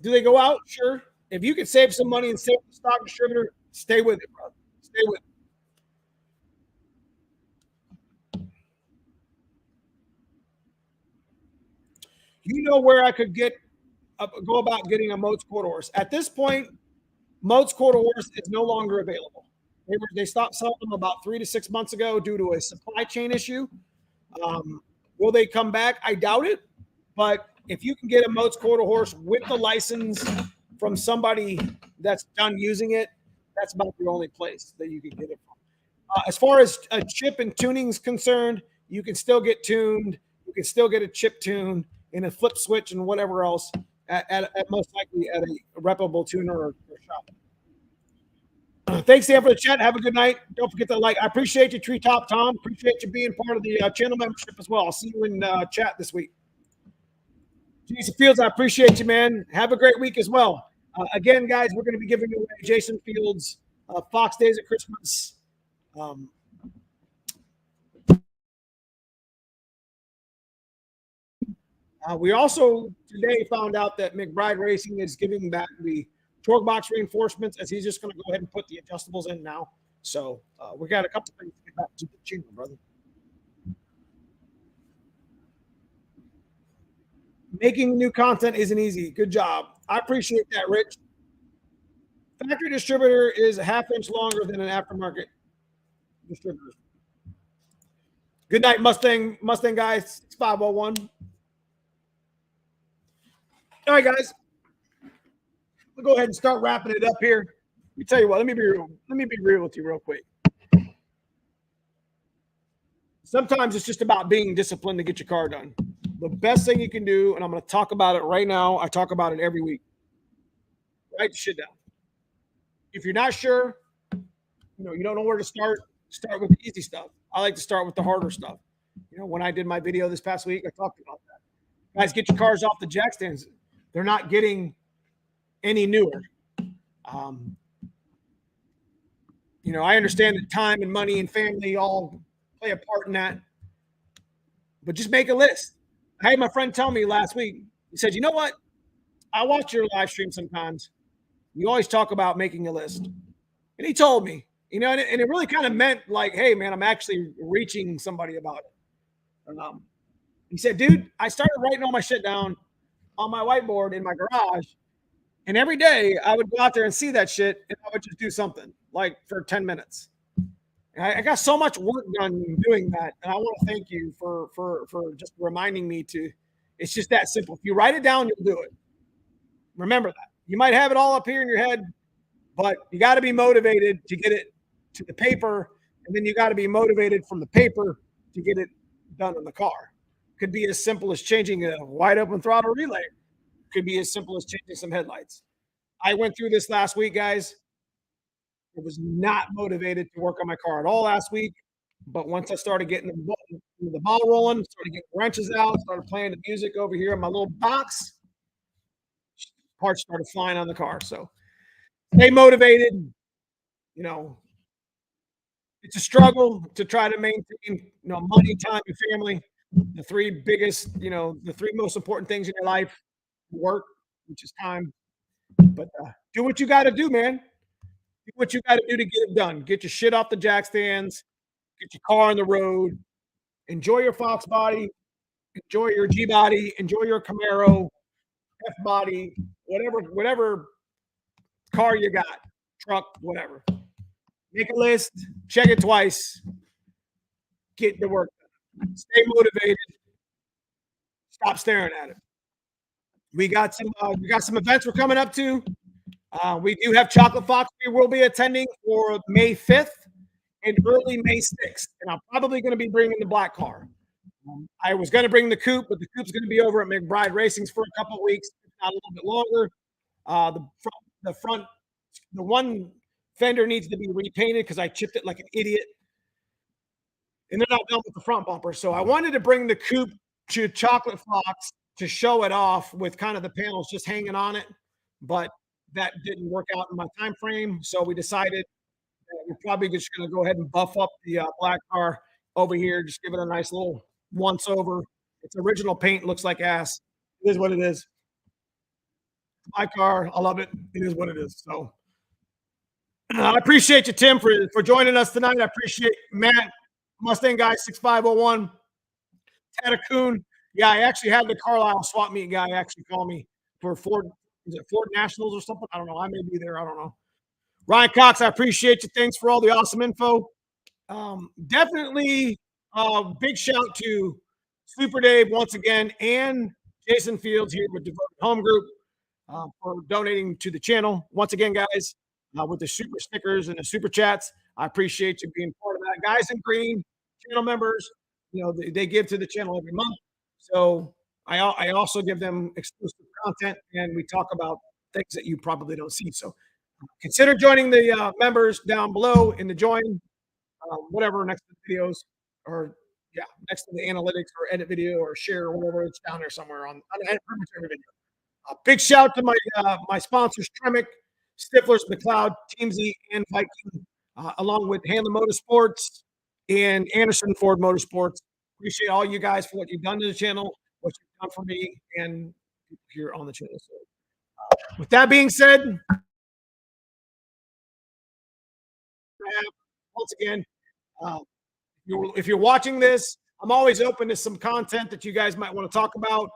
Do they go out? Sure. If you can save some money and save the stock distributor, stay with it, bro. Stay with it. You know where I could go about getting a Moats quarter horse. At this point, Moats quarter horse is no longer available. They stopped selling them about 3 to 6 months ago due to a supply chain issue. Will they come back? I doubt it. But if you can get a Moats quarter horse with the license from somebody that's done using it, that's about the only place that you can get it from. As far as a chip and tuning is concerned, you can still get tuned. You can still get a chip tune in a flip switch and whatever else at most likely at a reputable tuner or shop. Thanks, Dan, for the chat. Have a good night. Don't forget to like. I appreciate you, Treetop Tom. Appreciate you being part of the channel membership as well. I'll see you in chat this week. Jason Fields, I appreciate you, man. Have a great week as well. Again, guys, we're going to be giving away Jason Fields Fox Days at Christmas. We also today found out that McBride Racing is giving back the torque box reinforcements, as he's just going to go ahead and put the adjustables in now. So we got a couple things to get back to the channel, brother. Making new content isn't easy. Good job. I appreciate that, Rich. Factory distributor is a half-inch longer than an aftermarket distributor. Good night, Mustang guys. 6501. All right, guys. We'll go ahead and start wrapping it up here. Let me tell you what. Let me be real with you real quick. Sometimes it's just about being disciplined to get your car done. The best thing you can do, and I'm going to talk about it right now. I talk about it every week. Write the shit down. If you're not sure, you don't know where to start with the easy stuff. I like to start with the harder stuff. When I did my video this past week, I talked about that. Guys, get your cars off the jack stands. They're not getting any newer. I understand that time and money and family all play a part in that. But just make a list. I had my friend tell me last week, he said, you know what? I watch your live stream sometimes. You always talk about making a list. And he told me, and it really kind of meant like, hey, man, I'm actually reaching somebody about it. He said, dude, I started writing all my shit down on my whiteboard in my garage. And every day I would go out there and see that shit, and I would just do something like for 10 minutes. I got so much work done doing that, and I want to thank you for just reminding me to. It's just that simple. If you write it down, you'll do it. Remember that. You might have it all up here in your head, but you got to be motivated to get it to the paper, and then you got to be motivated from the paper to get it done in the car. Could be as simple as changing a wide open throttle relay. Could be as simple as changing some headlights. I went through this last week, guys. I was not motivated to work on my car at all last week. But once I started getting the ball rolling, started getting wrenches out, started playing the music over here in my little box, parts started flying on the car. So stay motivated. You know, it's a struggle to try to maintain, money, time, and family. The three biggest, the three most important things in your life: work, which is time. But do what you got to do, man. Do what you got to do to get it done. Get your shit off the jack stands. Get your car on the road. Enjoy your Foxbody. Enjoy your G body. Enjoy your Camaro, F body, whatever car you got, truck, whatever. Make a list. Check it twice. Get the work done. Stay motivated. Stop staring at it. We got some events we're coming up to. We do have Chocolate Fox we will be attending for May 5th and early May 6th. And I'm probably going to be bringing the black car. I was going to bring the coupe, but the coupe's going to be over at McBride Racings for a couple of weeks, if not a little bit longer. The one fender needs to be repainted because I chipped it like an idiot. And they're not done with the front bumper. So I wanted to bring the coupe to Chocolate Fox to show it off with kind of the panels just hanging on it. But that didn't work out in my time frame. So we decided that we're probably just going to go ahead and buff up the black car over here. Just give it a nice little once over. It's original paint. Looks like ass. It is what it is. My car. I love it. It is what it is. So I appreciate you, Tim, for joining us tonight. I appreciate Matt, Mustang Guy 6501, Tatacoon. Yeah, I actually had the Carlisle swap meet guy actually call me for Ford. Is it Ford Nationals or something? I don't know. I may be there. I don't know. Ryan Cox, I appreciate you. Thanks for all the awesome info. Definitely big shout to Super Dave once again and Jason Fields here with Devoted Home Group for donating to the channel. Once again, guys, with the super stickers and the super chats, I appreciate you being part of that. Guys in green, channel members, they give to the channel every month. So I also give them exclusive content, and we talk about things that you probably don't see. So consider joining the members down below in the join, whatever, next to the videos, or next to the analytics or edit video or share or whatever. It's down there somewhere on pretty much every video. Big shout to my sponsors, Tremec, Stiflers, McLeod, Team Z, and Viking, along with Hanley Motorsports and Anderson Ford Motorsports. Appreciate all you guys for what you've done to the channel, what you've done for me, and here on the channel. So, with that being said, once again, if you're watching this, I'm always open to some content that you guys might want to talk about.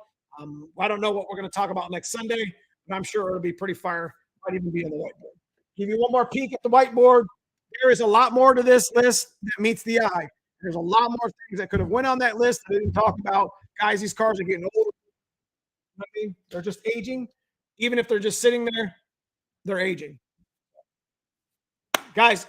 I don't know what we're going to talk about next Sunday, but I'm sure it'll be pretty fire. Might even be on the whiteboard. Give you one more peek at the whiteboard. There is a lot more to this list that meets the eye. There's a lot more things that could have went on that list that I didn't talk about. Guys, these cars are getting older. You know what I mean? They're just aging. Even if they're just sitting there, they're aging. Guys,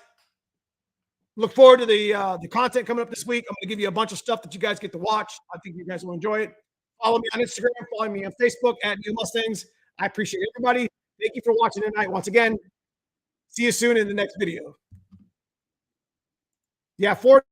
look forward to the content coming up this week. I'm going to give you a bunch of stuff that you guys get to watch. I think you guys will enjoy it. Follow me on Instagram. Follow me on Facebook at Neomustangs. I appreciate everybody. Thank you for watching tonight. Once again, see you soon in the next video. Yeah, Ford.